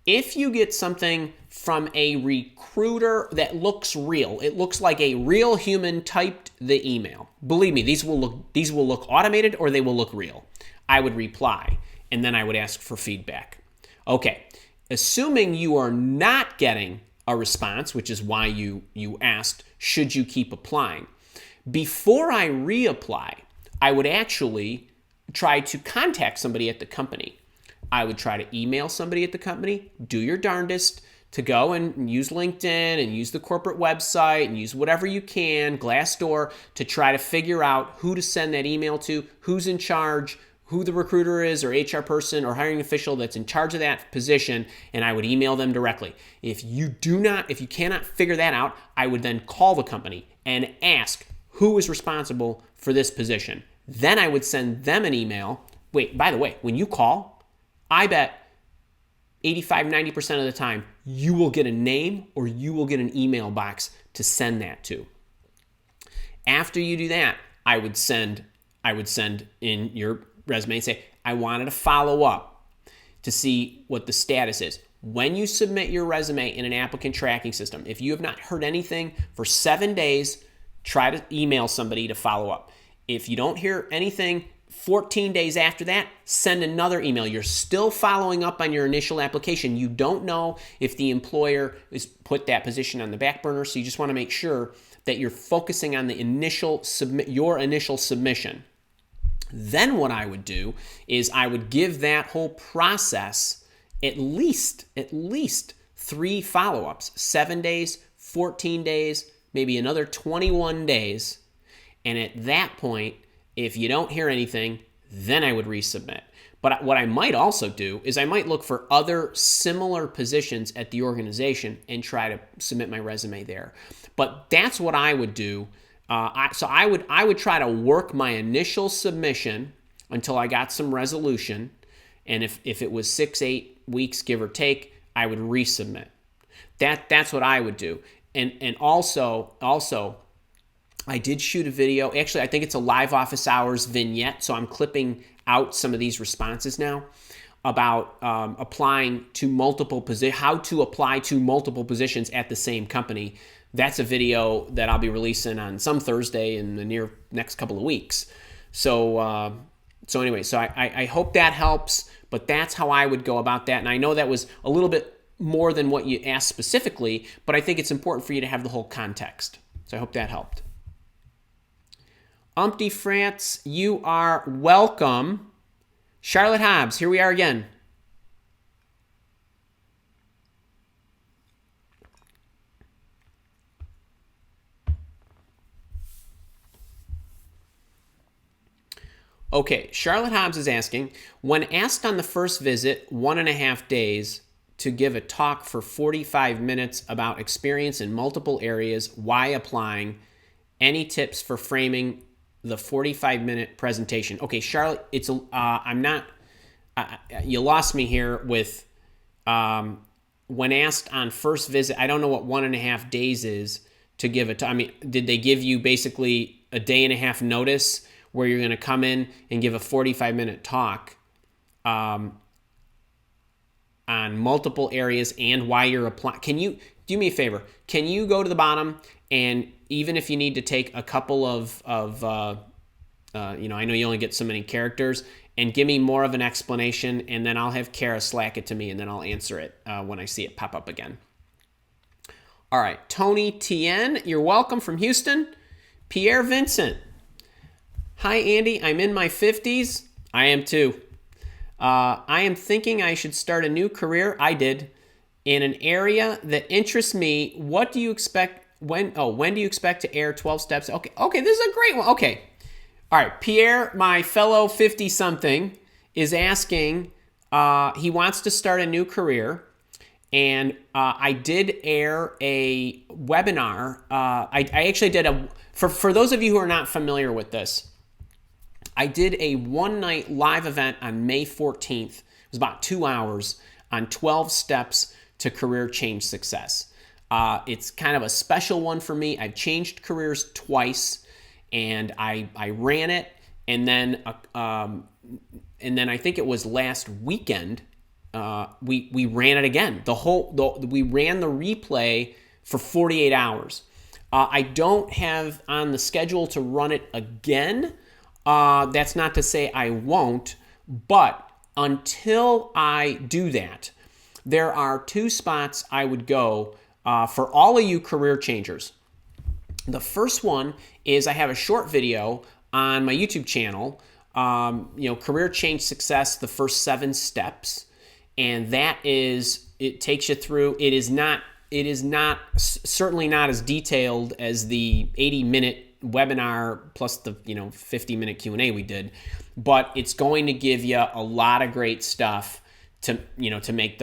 If you get something from a recruiter that looks real, it looks like a real human typed the email. Believe me, these will look automated or they will look real. I would reply and then I would ask for feedback. Okay, assuming you are not getting a response, which is why you asked, should you keep applying? Before I reapply, I would actually try to contact somebody at the company. I would try to email somebody at the company. Do your darndest to go and use LinkedIn and use the corporate website and use whatever you can, Glassdoor, to try to figure out who to send that email to, who's in charge, who the recruiter is or HR person or hiring official that's in charge of that position, and I would email them directly. If you cannot figure that out, I would then call the company and ask who is responsible for this position. Then I would send them an email. Wait, by the way, when you call, I bet 85-90% of the time you will get a name or you will get an email box to send that to. After you do that, I would send in your resume and say, I wanted to follow up to see what the status is. When you submit your resume in an applicant tracking system, if you have not heard anything for 7 days, try to email somebody to follow up. If you don't hear anything 14 days after that, send another email. You're still following up on your initial application. You don't know if the employer has put that position on the back burner, so you just want to make sure that you're focusing on the your initial submission. Then what I would do is I would give that whole process at least 3 follow-ups, 7 days, 14 days, maybe another 21 days. And at that point, if you don't hear anything, then I would resubmit. But what I might also do is I might look for other similar positions at the organization and try to submit my resume there. But that's what I would do. So I would try to work my initial submission until I got some resolution. And if it was 6-8 weeks, give or take, I would resubmit. That's what I would do. And also, I did shoot a video. Actually, I think it's a live office hours vignette, so I'm clipping out some of these responses now about applying to multiple positions, how to apply to multiple positions at the same company. That's a video that I'll be releasing on some Thursday in the near next couple of weeks. So I hope that helps, but that's how I would go about that. And I know that was a little bit more than what you asked specifically, but I think it's important for you to have the whole context. So I hope that helped. France, you are welcome. Charlotte Hobbs, here we are again. Okay, Charlotte Hobbs is asking, when asked on the first visit, 1.5 days, to give a talk for 45 minutes about experience in multiple areas, why applying, any tips for framing the 45-minute presentation? Okay, Charlotte, you lost me here with when asked on first visit. I don't know what 1.5 days is to give a talk. I mean, did they give you basically a day and a half notice where you're going to come in and give a 45-minute talk on multiple areas and why you're applying? Can you do me a favor? Can you go to the bottom, and even if you need to take a couple of I know you only get so many characters, and give me more of an explanation, and then I'll have Kara Slack it to me, and then I'll answer it when I see it pop up again. All right, Tony Tien, you're welcome from Houston. Pierre Vincent. Hi, Andy. I'm in my 50s. I am too. I am thinking I should start a new career. I did. In an area that interests me. What do you expect? When do you expect to air 12 Steps? Okay, this is a great one. Okay. All right, Pierre, my fellow 50-something, is asking, he wants to start a new career. And I did air a webinar. I actually did for those of you who are not familiar with this, I did a one-night live event on May 14th. It was about 2 hours on 12 steps to career change success. It's kind of a special one for me. I've changed careers twice, and I ran it, and then I think it was last weekend we ran it again. We ran the replay for 48 hours. I don't have on the schedule to run it again. That's not to say I won't, but until I do that, there are 2 spots I would go for all of you career changers. The first one is I have a short video on my YouTube channel, Career Change Success, the first 7 steps, and it takes you through. It is certainly not as detailed as the 80-minute webinar plus the 50-minute Q&A we did, but it's going to give you a lot of great stuff to make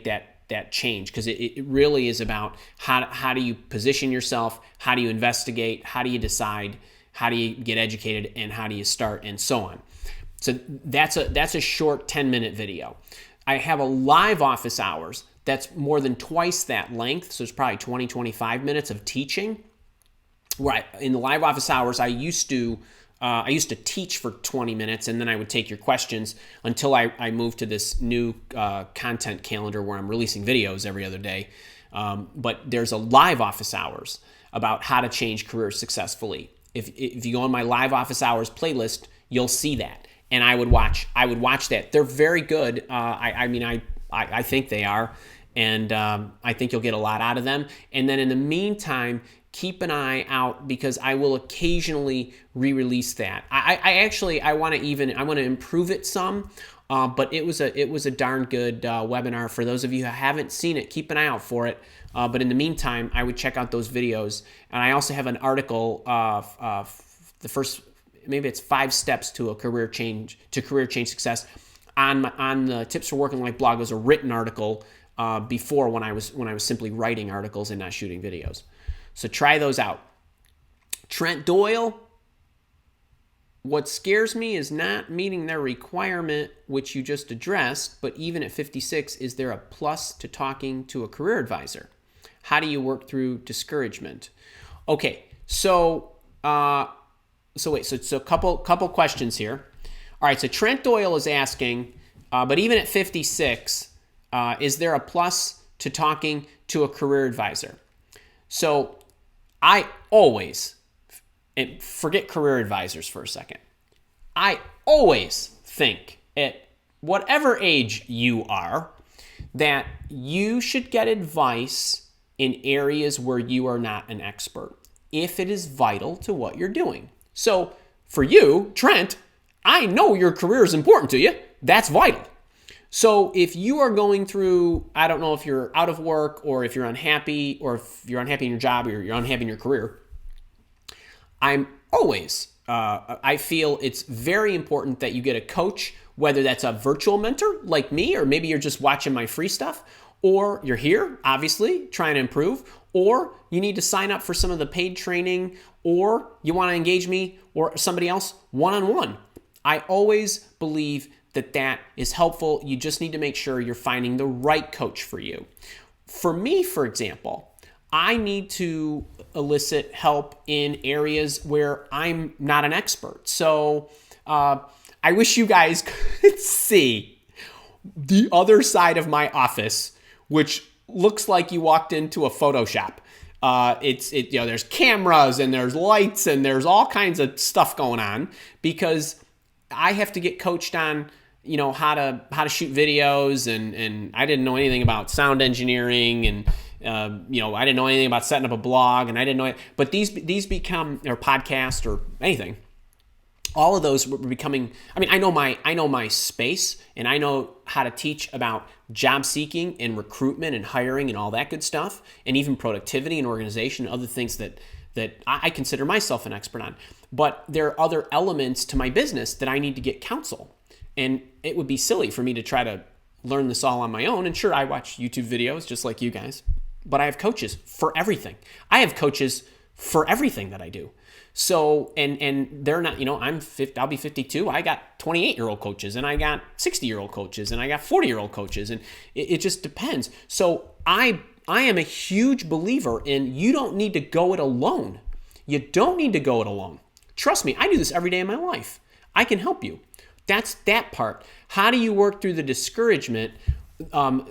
that change, because it really is about how do you position yourself, how do you investigate, how do you decide, how do you get educated, and how do you start, and so on. So that's a short 10-minute video. I have a live office hours that's more than twice that length, so it's probably 20-25 minutes of teaching. Right, in the live office hours, I used to teach for 20 minutes, and then I would take your questions until I moved to this new content calendar where I'm releasing videos every other day. But there's a live office hours about how to change careers successfully. If you go on my live office hours playlist, you'll see that, and I would watch that. They're very good. I think they are, and I think you'll get a lot out of them. And then in the meantime, keep an eye out, because I will occasionally re-release that. I want to improve it some, but it was a darn good webinar. For those of you who haven't seen it, keep an eye out for it. But in the meantime, I would check out those videos. And I also have an article the first, maybe it's 5 steps to career change success on the Tips for Working Life blog. It was a written article before when I was simply writing articles and not shooting videos. So try those out. Trent Doyle, what scares me is not meeting their requirement, which you just addressed, but even at 56, is there a plus to talking to a career advisor? How do you work through discouragement? Okay, so a couple questions here. All right, so Trent Doyle is asking, but even at 56, is there a plus to talking to a career advisor? So I always, and forget career advisors for a second, I always think at whatever age you are that you should get advice in areas where you are not an expert, if it is vital to what you're doing. So for you, Trent, I know your career is important to you. That's vital. So if you are going through, I don't know if you're out of work or if you're unhappy or if you're unhappy in your job or you're unhappy in your career, I'm always, I feel it's very important that you get a coach, whether that's a virtual mentor like me, or maybe you're just watching my free stuff, or you're here, obviously, trying to improve, or you need to sign up for some of the paid training, or you want to engage me or somebody else one-on-one. I always believe that is helpful. You just need to make sure you're finding the right coach for you. For me, for example, I need to elicit help in areas where I'm not an expert. So I wish you guys could see the other side of my office, which looks like you walked into a Photoshop. There's cameras and there's lights and there's all kinds of stuff going on because I have to get coached on, how to shoot videos and I didn't know anything about sound engineering and I didn't know anything about setting up a blog and I didn't know it. But these become, or podcast or anything, all of those were becoming, I know my space and I know how to teach about job seeking and recruitment and hiring and all that good stuff, and even productivity and organization and other things that I consider myself an expert on. But there are other elements to my business that I need to get counsel. And it would be silly for me to try to learn this all on my own. And sure, I watch YouTube videos just like you guys, but I have coaches for everything. I have coaches for everything that I do. So, and they're not, I'll be 52. I got 28-year-old coaches and I got 60-year-old coaches and I got 40-year-old coaches. And it just depends. So I am a huge believer in you don't need to go it alone. You don't need to go it alone. Trust me, I do this every day in my life. I can help you. That's that part. How do you work through the discouragement?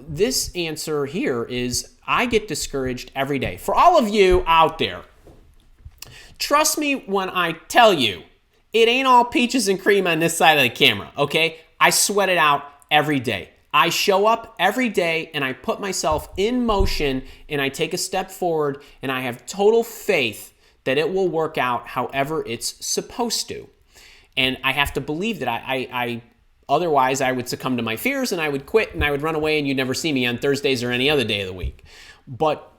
This answer here is I get discouraged every day. For all of you out there, trust me when I tell you, it ain't all peaches and cream on this side of the camera, okay? I sweat it out every day. I show up every day and I put myself in motion and I take a step forward and I have total faith that it will work out however it's supposed to. And I have to believe that I otherwise I would succumb to my fears and I would quit and I would run away and you'd never see me on Thursdays or any other day of the week. But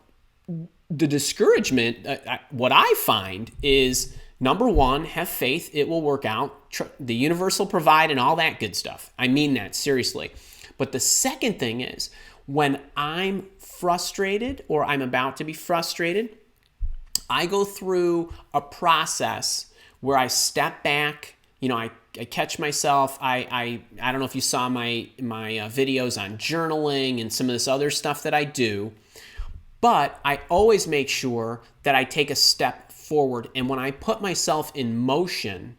the discouragement, what I find is, number one, have faith. It will work out. The universe will provide and all that good stuff. I mean that seriously. But the second thing is, when I'm frustrated or I'm about to be frustrated, I go through a process where I step back. I catch myself. I don't know if you saw my videos on journaling and some of this other stuff that I do, but I always make sure that I take a step forward. And when I put myself in motion,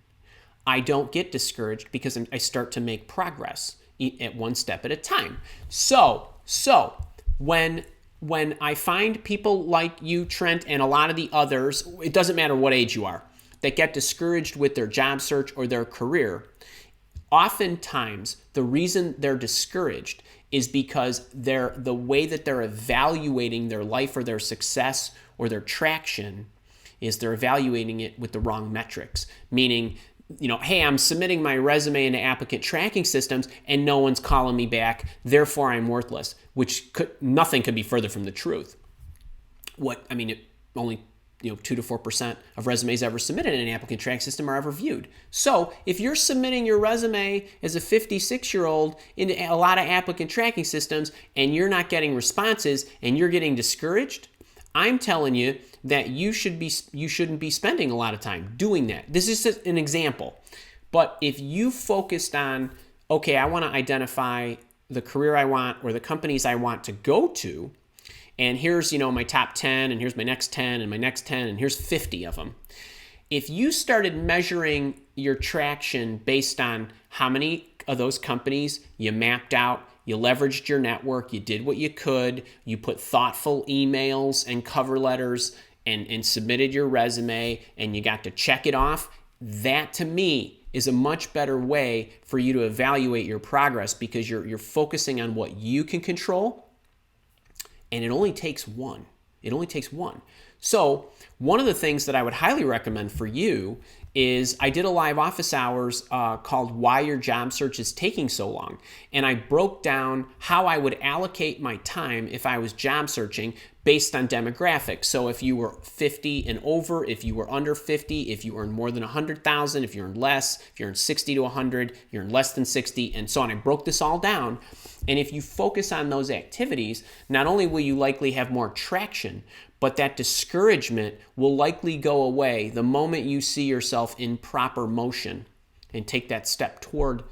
I don't get discouraged because I start to make progress at one step at a time. So when I find people like you, Trent, and a lot of the others, it doesn't matter what age you are, that get discouraged with their job search or their career, oftentimes the reason they're discouraged is because the way that they're evaluating their life or their success or their traction is they're evaluating it with the wrong metrics. Meaning, hey, I'm submitting my resume into applicant tracking systems and no one's calling me back, therefore I'm worthless, nothing could be further from the truth. Only 2 to 4% of resumes ever submitted in an applicant tracking system are ever viewed. So if you're submitting your resume as a 56-year-old into a lot of applicant tracking systems and you're not getting responses and you're getting discouraged, I'm telling you that you shouldn't be spending a lot of time doing that. This is just an example. But if you focused on, okay, I want to identify the career I want or the companies I want to go to, and here's, my top 10, and here's my next 10, and my next 10, and here's 50 of them. If you started measuring your traction based on how many of those companies you mapped out, you leveraged your network, you did what you could, you put thoughtful emails and cover letters and submitted your resume, and you got to check it off, that to me is a much better way for you to evaluate your progress because you're focusing on what you can control. And it only takes one. So one of the things that I would highly recommend for you is I did a live office hours called Why Your Job Search is Taking So Long. And I broke down how I would allocate my time if I was job searching based on demographics. So if you were 50 and over, if you were under 50, if you earned more than 100,000, if you earned less, if you earned 60 to 100, you earned less than 60, and so on. I broke this all down. And if you focus on those activities, not only will you likely have more traction, but that discouragement will likely go away the moment you see yourself in proper motion and take that step toward,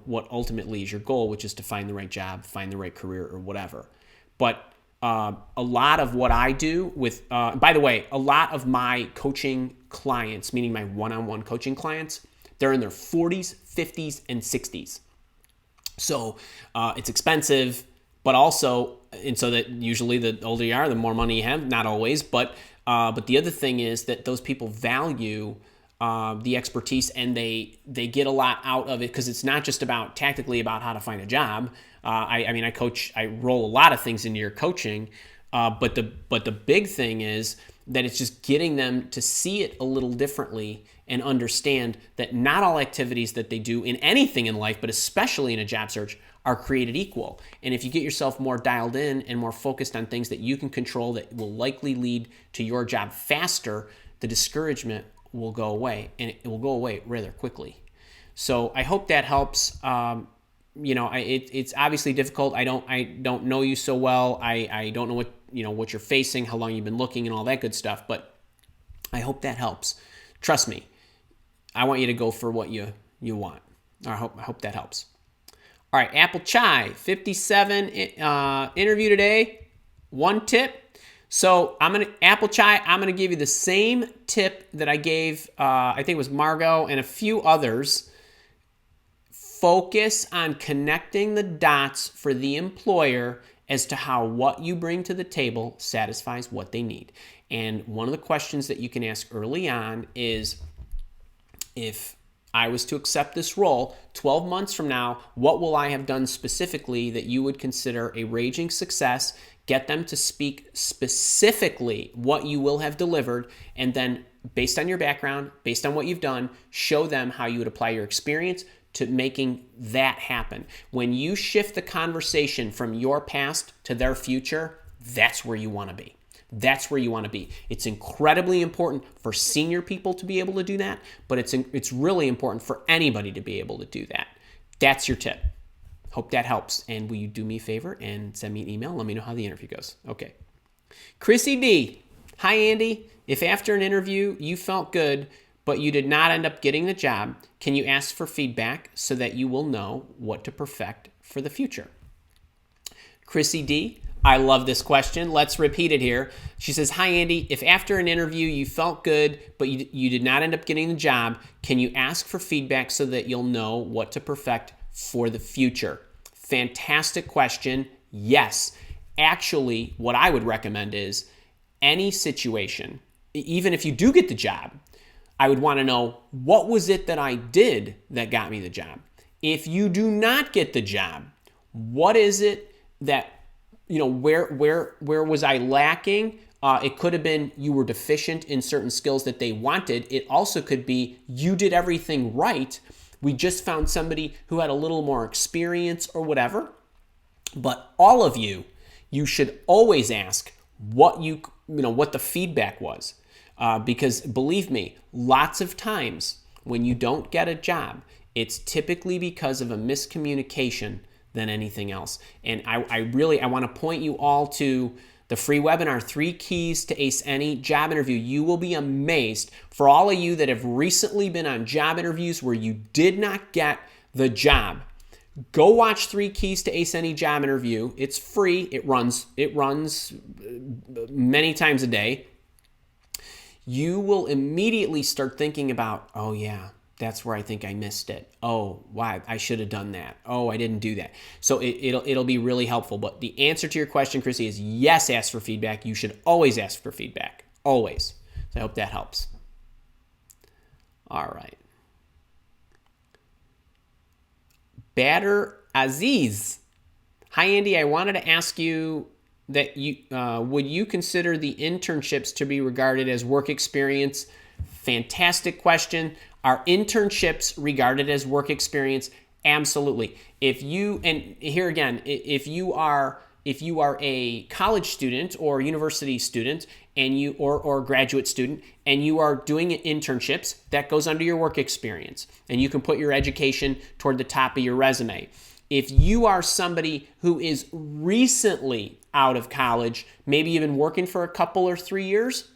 what ultimately is your goal, which is to find the right job, find the right career, or whatever. But a lot of what I do with, by the way, a lot of my coaching clients, meaning my one-on-one coaching clients, they're in their 40s, 50s, and 60s. So it's expensive, but also, and so that usually the older you are, the more money you have. Not always, but the other thing is that those people value the expertise, and they get a lot out of it, because it's not just tactically about how to find a job. I roll a lot of things into your coaching, but the big thing is that it's just getting them to see it a little differently and understand that not all activities that they do in anything in life, but especially in a job search, are created equal. And if you get yourself more dialed in and more focused on things that you can control that will likely lead to your job faster, the discouragement will go away, and it will go away rather quickly. So I hope that helps. It's obviously difficult. I don't know you so well. I don't know what you're facing, how long you've been looking, and all that good stuff. But I hope that helps. Trust me, I want you to go for what you want. I hope that helps. All right, Apple Chai 57 interview today. One tip. So Apple Chai, I'm gonna give you the same tip that I gave. I think it was Margot and a few others. Focus on connecting the dots for the employer as to how what you bring to the table satisfies what they need. And one of the questions that you can ask early on is, if I was to accept this role 12 months from now, what will I have done specifically that you would consider a raging success? Get them to speak specifically what you will have delivered, and then based on your background, based on what you've done, show them how you would apply your experience to making that happen. When you shift the conversation from your past to their future, that's where you want to be. That's where you want to be. It's incredibly important for senior people to be able to do that, but it's really important for anybody to be able to do that. That's your tip. Hope that helps. And will you do me a favor and send me an email? Let me know how the interview goes. Okay. Chrissy D. Hi, Andy. If after an interview you felt good, but you did not end up getting the job, can you ask for feedback so that you will know what to perfect for the future? Chrissy D. I love this question. Let's repeat it here. She says, hi, Andy. If after an interview you felt good, but you did not end up getting the job, can you ask for feedback so that you'll know what to perfect for the future? Fantastic question. Yes. Actually, what I would recommend is any situation, even if you do get the job, I would want to know, what was it that I did that got me the job? If you do not get the job, what is it that, where was I lacking? It could have been you were deficient in certain skills that they wanted. It also could be you did everything right. We just found somebody who had a little more experience or whatever. But all of you should always ask what what the feedback was. Because believe me, lots of times when you don't get a job, it's typically because of a miscommunication than anything else. And I want to point you all to the free webinar, 3 Keys to Ace Any Job Interview. You will be amazed. For all of you that have recently been on job interviews where you did not get the job, go watch 3 Keys to Ace Any Job Interview. It's free. It runs many times a day. You will immediately start thinking about, oh yeah, that's where I think I missed it. Oh, why? I should have done that. Oh, I didn't do that. So it'll be really helpful. But the answer to your question, Chrissy, is yes, ask for feedback. You should always ask for feedback. Always. So I hope that helps. All right. Badr Aziz. Hi, Andy. I wanted to ask you that you would you consider the internships to be regarded as work experience? Fantastic question. Are internships regarded as work experience? Absolutely. If you, and here again, if you are a college student or university student and you or graduate student and you are doing internships, that goes under your work experience, and you can put your education toward the top of your resume. If you are somebody who is recently out of college, maybe you've been working for a couple or 3 years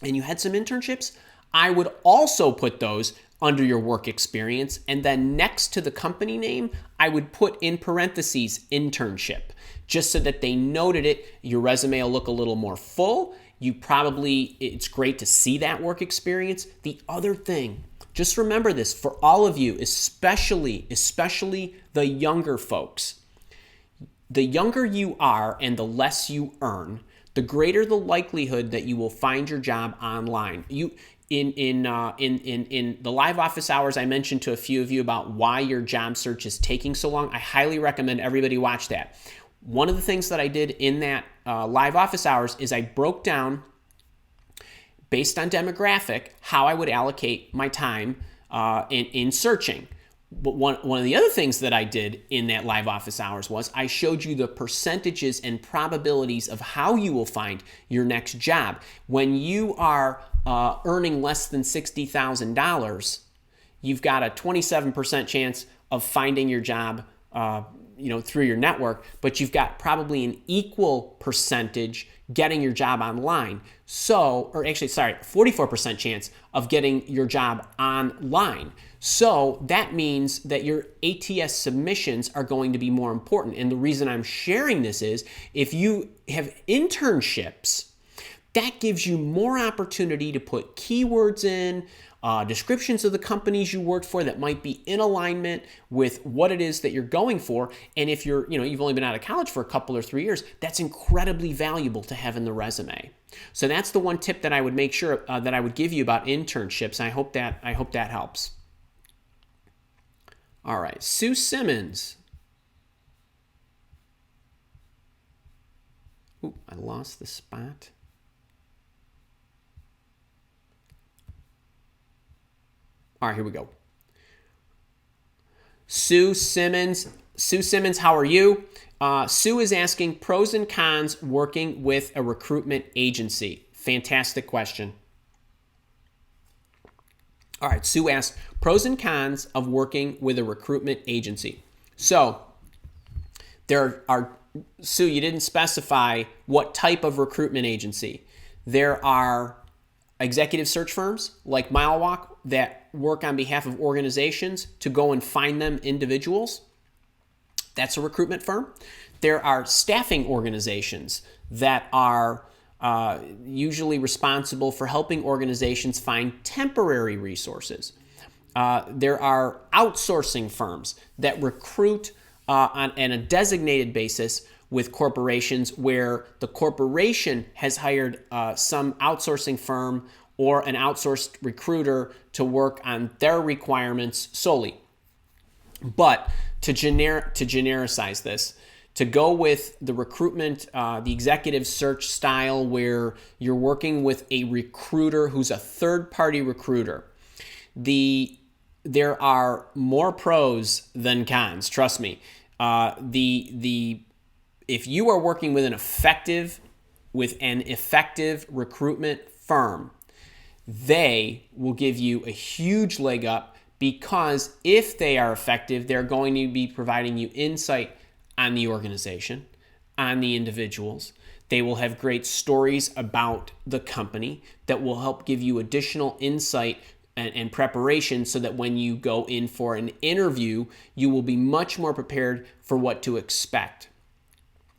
and you had some internships, I would also put those under your work experience. And then next to the company name, I would put in parentheses internship, just so that they noted it. Your resume will look a little more full. It's great to see that work experience. The other thing, just remember this for all of you, especially the younger folks. The younger you are and the less you earn, the greater the likelihood that you will find your job online. In the live office hours, I mentioned to a few of you about why your job search is taking so long. I highly recommend everybody watch that. One of the things that I did in that live office hours is I broke down, based on demographic, how I would allocate my time in searching. But one of the other things that I did in that live office hours was I showed you the percentages and probabilities of how you will find your next job. When you are earning less than $60,000, you've got a 27% chance of finding your job through your network, but you've got probably an equal percentage getting your job online. 44% chance of getting your job online. So that means that your ATS submissions are going to be more important. And the reason I'm sharing this is if you have internships, that gives you more opportunity to put keywords in, descriptions of the companies you worked for that might be in alignment with what it is that you're going for. And if you've only been out of college for a couple or 3 years, that's incredibly valuable to have in the resume. So that's the one tip that I would make sure that I would give you about internships. I hope that helps. All right, Sue Simmons. Ooh, I lost the spot. All right, here we go. Sue Simmons, how are you? Sue is asking pros and cons working with a recruitment agency. Fantastic question. All right, Sue asked pros and cons of working with a recruitment agency. So Sue, you didn't specify what type of recruitment agency. There are executive search firms like MileWalk that work on behalf of organizations to go and find them individuals. That's a recruitment firm. There are staffing organizations that are usually responsible for helping organizations find temporary resources. There are outsourcing firms that recruit on a designated basis with corporations where the corporation has hired some outsourcing firm or an outsourced recruiter to work on their requirements solely. But to genericize this, to go with the recruitment, the executive search style where you're working with a recruiter who's a third-party recruiter, there are more pros than cons. Trust me. If you are working with an effective recruitment firm, they will give you a huge leg up, because if they are effective, they're going to be providing you insight on the organization, on the individuals. They will have great stories about the company that will help give you additional insight and preparation so that when you go in for an interview, you will be much more prepared for what to expect.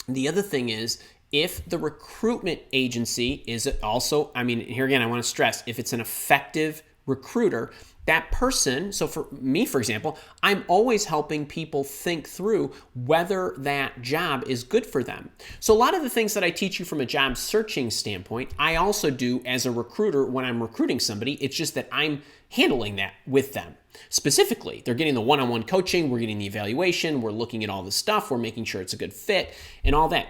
The other thing is, if the recruitment agency is also, here again, I want to stress, if it's an effective recruiter, that person, so for me, for example, I'm always helping people think through whether that job is good for them. So a lot of the things that I teach you from a job searching standpoint, I also do as a recruiter when I'm recruiting somebody. It's just that I'm handling that with them. Specifically, they're getting the one-on-one coaching, we're getting the evaluation, we're looking at all the stuff, we're making sure it's a good fit and all that.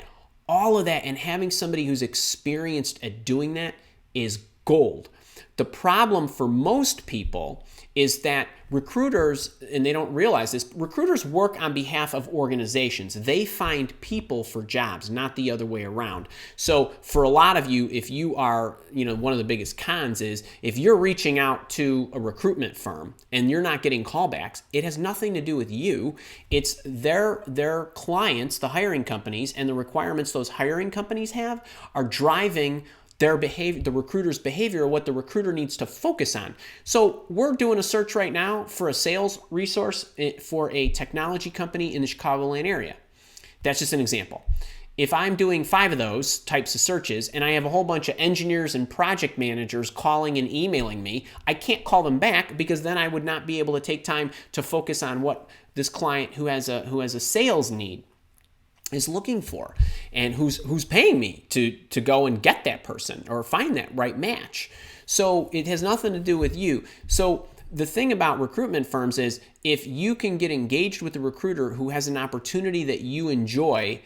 All of that, and having somebody who's experienced at doing that is gold. The problem for most people is that recruiters, and they don't realize this, recruiters work on behalf of organizations. They find people for jobs, not the other way around. So for a lot of you, if you are, one of the biggest cons is if you're reaching out to a recruitment firm and you're not getting callbacks, it has nothing to do with you. It's their clients, the hiring companies, and the requirements those hiring companies have are driving their behavior, the recruiter's behavior, what the recruiter needs to focus on. So we're doing a search right now for a sales resource for a technology company in the Chicagoland area. That's just an example. If I'm doing 5 of those types of searches and I have a whole bunch of engineers and project managers calling and emailing me, I can't call them back because then I would not be able to take time to focus on what this client who has a sales need is looking for and who's paying me to go and get that person or find that right match. So it has nothing to do with you. So the thing about recruitment firms is if you can get engaged with a recruiter who has an opportunity that you enjoy,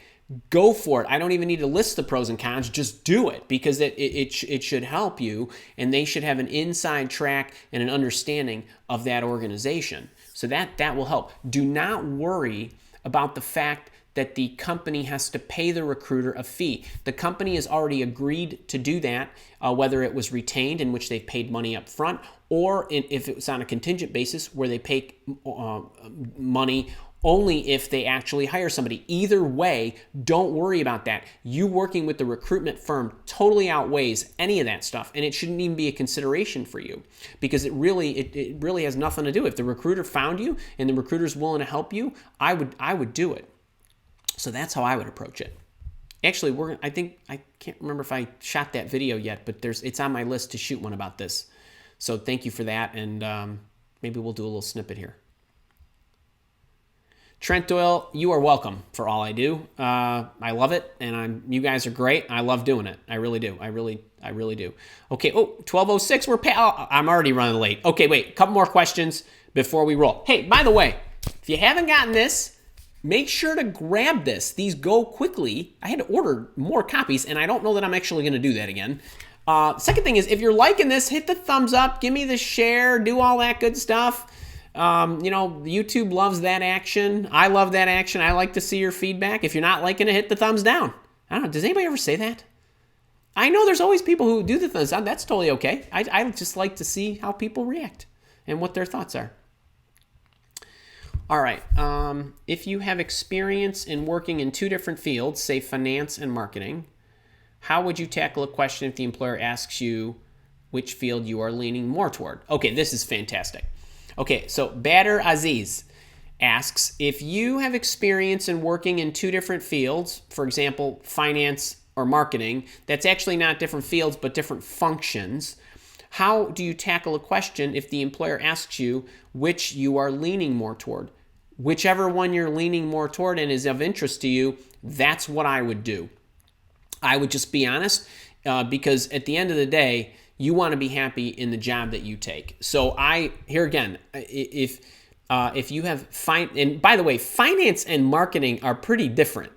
go for it. I don't even need to list the pros and cons, just do it because it should help you and they should have an inside track and an understanding of that organization. So that will help. Do not worry about the fact that the company has to pay the recruiter a fee. The company has already agreed to do that, whether it was retained, in which they've paid money up front, or if it was on a contingent basis where they pay money only if they actually hire somebody. Either way, don't worry about that. You working with the recruitment firm totally outweighs any of that stuff, and it shouldn't even be a consideration for you because it really has nothing to do. If the recruiter found you and the recruiter's willing to help you, I would do it. So that's how I would approach it. Actually, I can't remember if I shot that video yet, but it's on my list to shoot one about this. So thank you for that, and maybe we'll do a little snippet here. Trent Doyle, you are welcome for all I do. I love it, and you guys are great. I love doing it. I really do. I really do. Okay, 12:06, I'm already running late. Okay, wait, a couple more questions before we roll. Hey, by the way, if you haven't gotten this, make sure to grab this. These go quickly. I had to order more copies, and I don't know that I'm actually going to do that again. Second thing is, if you're liking this, hit the thumbs up, give me the share, do all that good stuff. YouTube loves that action. I love that action. I like to see your feedback. If you're not liking it, hit the thumbs down. I don't know. Does anybody ever say that? I know there's always people who do the thumbs down. That's totally okay. I just like to see how people react and what their thoughts are. All right, if you have experience in working in 2 different fields, say finance and marketing, how would you tackle a question if the employer asks you which field you are leaning more toward? Okay, this is fantastic. Okay, so Badr Aziz asks, if you have experience in working in 2 different fields, for example, finance or marketing, that's actually not different fields but different functions, how do you tackle a question if the employer asks you which you are leaning more toward? Whichever one you're leaning more toward and is of interest to you, that's what I would do. I would just be honest because at the end of the day, you want to be happy in the job that you take. So here again, if you have and by the way, finance and marketing are pretty different.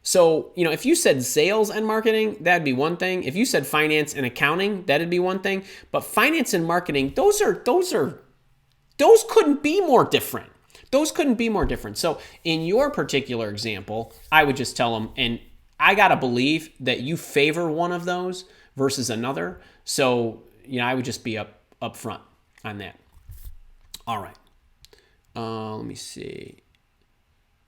So, if you said sales and marketing, that'd be one thing. If you said finance and accounting, that'd be one thing. But finance and marketing, those couldn't be more different. Those couldn't be more different. So in your particular example, I would just tell them, and I got to believe that you favor one of those versus another. So, I would just be up front on that. All right. Let me see.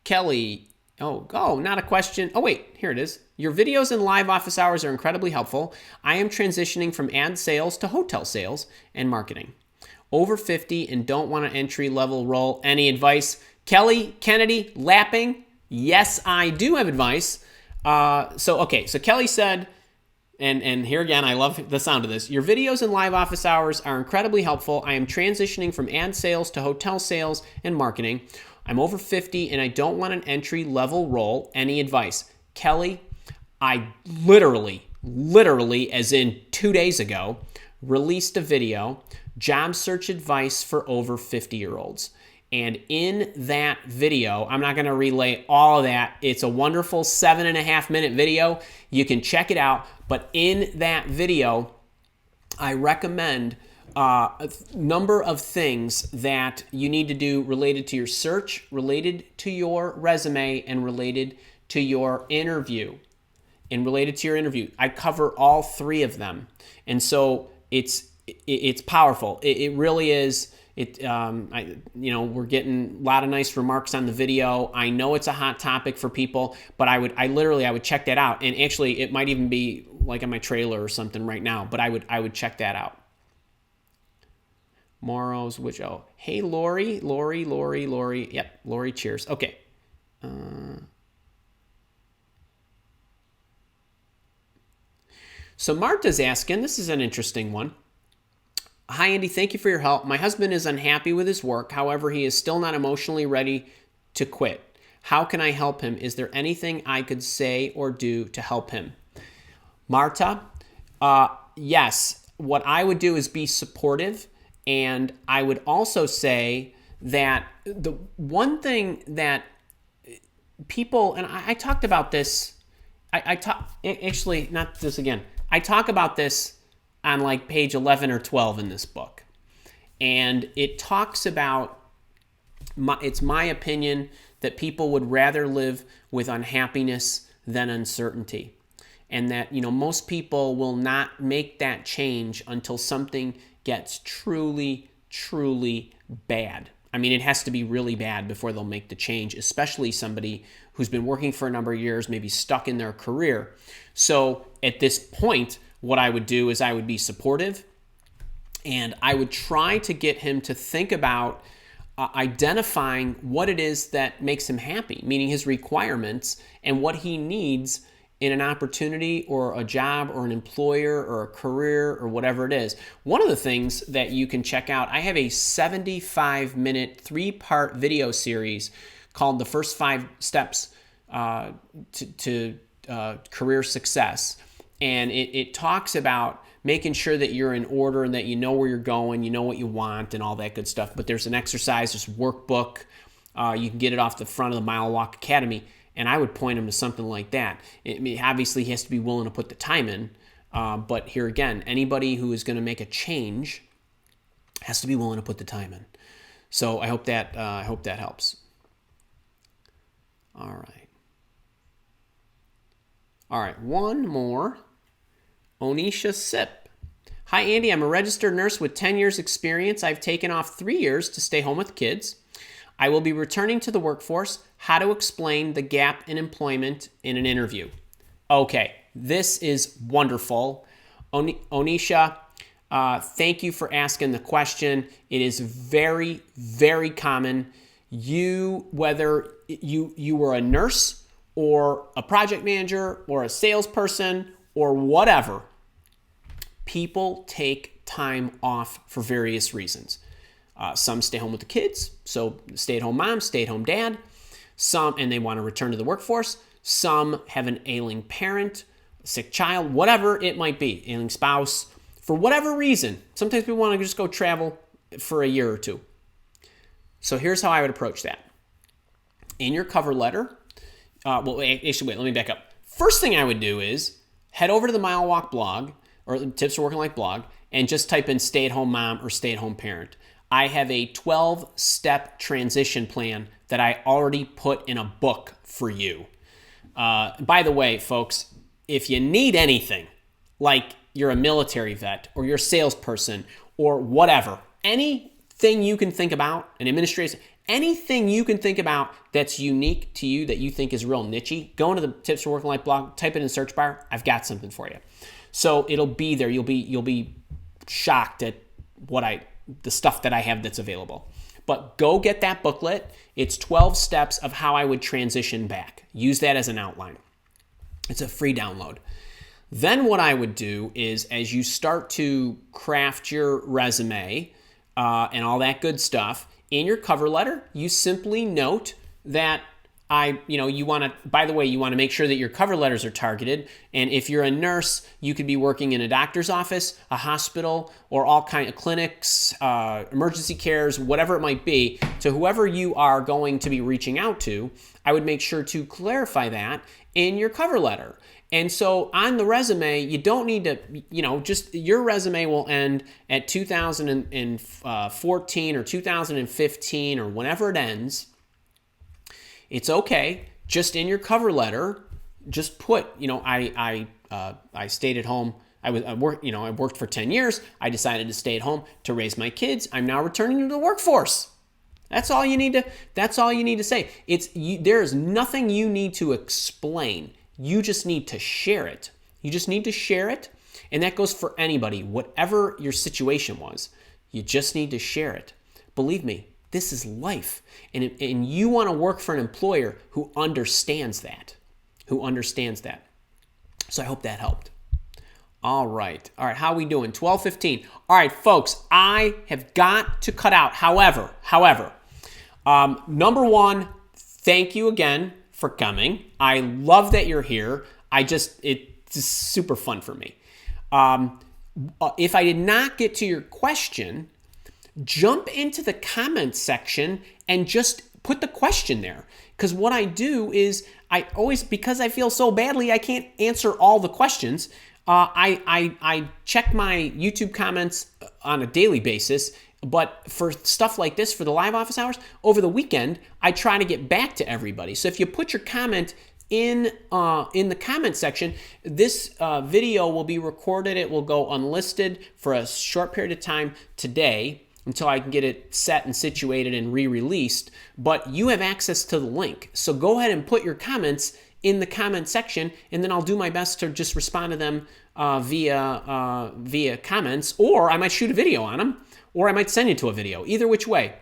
Kelly. Oh, not a question. Oh, wait, here it is. Your videos and live office hours are incredibly helpful. I am transitioning from ad sales to hotel sales and marketing. Over 50 and don't want an entry-level role. Any advice? Kelly, Kennedy, Lapping. Yes, I do have advice. So Kelly said, and here again, I love the sound of this. Your videos and live office hours are incredibly helpful. I am transitioning from ad sales to hotel sales and marketing. I'm over 50 and I don't want an entry-level role. Any advice? Kelly, I literally, as in 2 days ago, released a video, job search advice for over 50-year-olds. And in that video, I'm not going to relay all of that. It's a wonderful 7.5-minute video. You can check it out. But in that video, I recommend a number of things that you need to do related to your search, related to your resume, and related to your interview. I cover all three of them. And so it's powerful. It really is. We're getting a lot of nice remarks on the video. I know it's a hot topic for people, but I would check that out. And actually, it might even be like on my trailer or something right now, but I would check that out. Morrow's which? Oh, hey, Lori. Yep, Lori, cheers. Okay. So Marta's asking, this is an interesting one. Hi, Andy. Thank you for your help. My husband is unhappy with his work. However, he is still not emotionally ready to quit. How can I help him? Is there anything I could say or do to help him? Marta, yes. What I would do is be supportive. And I would also say that the one thing that people, and I talked about this, I talk about this on like page 11 or 12 in this book. And it talks about, it's my opinion that people would rather live with unhappiness than uncertainty. And that, most people will not make that change until something gets truly, truly bad. I mean, it has to be really bad before they'll make the change, especially somebody who's been working for a number of years, maybe stuck in their career. So at this point, what I would do is I would be supportive, and I would try to get him to think about identifying what it is that makes him happy, meaning his requirements and what he needs in an opportunity or a job or an employer or a career or whatever it is. One of the things that you can check out, I have a 75-minute 3-part video series called The First 5 Steps to Career Success. And it talks about making sure that you're in order and that you know where you're going, you know what you want and all that good stuff. But there's an exercise, there's a workbook. You can get it off the front of the Mile Walk Academy. And I would point him to something like that. Obviously, he has to be willing to put the time in. But here again, anybody who is going to make a change has to be willing to put the time in. So I hope that helps. All right, one more. Onisha Sip. Hi, Andy. I'm a registered nurse with 10 years experience. I've taken off 3 years to stay home with kids. I will be returning to the workforce. How to explain the gap in employment in an interview. Okay, this is wonderful. Onisha, thank you for asking the question. It is very, very common. Whether you were a nurse or a project manager or a salesperson or whatever, people take time off for various reasons. Some stay home with the kids, so stay-at-home mom, stay-at-home dad. Some, and they want to return to the workforce. Some have an ailing parent, a sick child, whatever it might be, ailing spouse. For whatever reason, sometimes people want to just go travel for a year or two. So here's how I would approach that. In your cover letter, let me back up. First thing I would do is head over to the Mile Walk blog, or Tips for Working Life blog, and just type in stay-at-home mom or stay-at-home parent. I have a 12-step transition plan that I already put in a book for you. By the way, folks, if you need anything, like you're a military vet or you're a salesperson or whatever, anything you can think about, an administrator, anything you can think about that's unique to you that you think is real niche-y, go into the Tips for Working Life blog, type it in the search bar. I've got something for you. So it'll be there. You'll be shocked at the stuff that I have that's available. But go get that booklet. It's 12 steps of how I would transition back. Use that as an outline. It's a free download. Then what I would do is, as you start to craft your resume and all that good stuff, in your cover letter, you simply note that you want to, by the way, you want to make sure that your cover letters are targeted. And if you're a nurse, you could be working in a doctor's office, a hospital, or all kind of clinics, emergency cares, whatever it might be. To whoever you are going to be reaching out to, I would make sure to clarify that in your cover letter. And so on the resume, you don't need to, just your resume will end at 2014 or 2015 or whenever it ends. It's okay. Just in your cover letter, just put, I stayed at home. I worked for 10 years. I decided to stay at home to raise my kids. I'm now returning to the workforce. That's all you need to say. There is nothing you need to explain. You just need to share it. And that goes for anybody, whatever your situation was. You just need to share it. Believe me, this is life. And you want to work for an employer who understands that. So I hope that helped. All right, how are we doing? 12:15. All right, folks, I have got to cut out. However, number one, thank you again for coming. I love that you're here. It's super fun for me. If I did not get to your question, jump into the comments section and just put the question there. Because what I do is because I feel so badly, I can't answer all the questions. I check my YouTube comments on a daily basis. But for stuff like this, for the live office hours, over the weekend, I try to get back to everybody. So if you put your comment in the comment section, this video will be recorded. It will go unlisted for a short period of time today until I can get it set and situated and re-released. But you have access to the link. So go ahead and put your comments in the comment section, and then I'll do my best to just respond to them via comments, or I might shoot a video on them. Or I might send you to a video, either which way.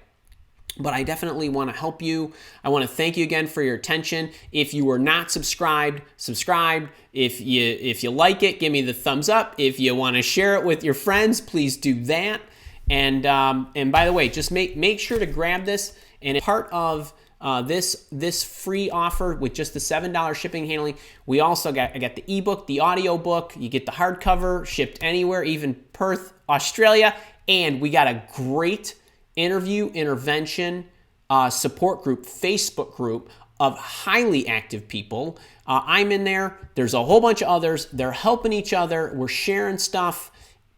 But I definitely want to help you. I want to thank you again for your attention. If you were not subscribed, subscribe. If you like it, give me the thumbs up. If you want to share it with your friends, please do that. And by the way, just make sure to grab this. And part of this free offer with just the $7 shipping and handling, I got the ebook, the audiobook. You get the hardcover shipped anywhere, even Perth, Australia. And we got a great interview intervention support group, Facebook group of highly active people. I'm in there. There's a whole bunch of others. They're helping each other. We're sharing stuff.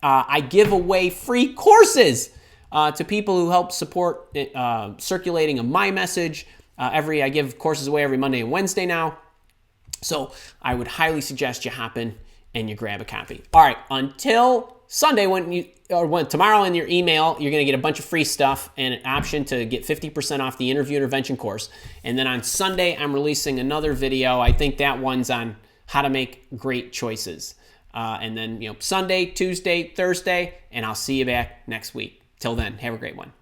I give away free courses to people who help support circulating of my message. I give courses away every Monday and Wednesday now. So I would highly suggest you hop in and you grab a copy. All right, until Sunday, when tomorrow in your email, you're going to get a bunch of free stuff and an option to get 50% off the interview intervention course. And then on Sunday, I'm releasing another video. I think that one's on how to make great choices. And then, Sunday, Tuesday, Thursday, and I'll see you back next week. Till then, have a great one.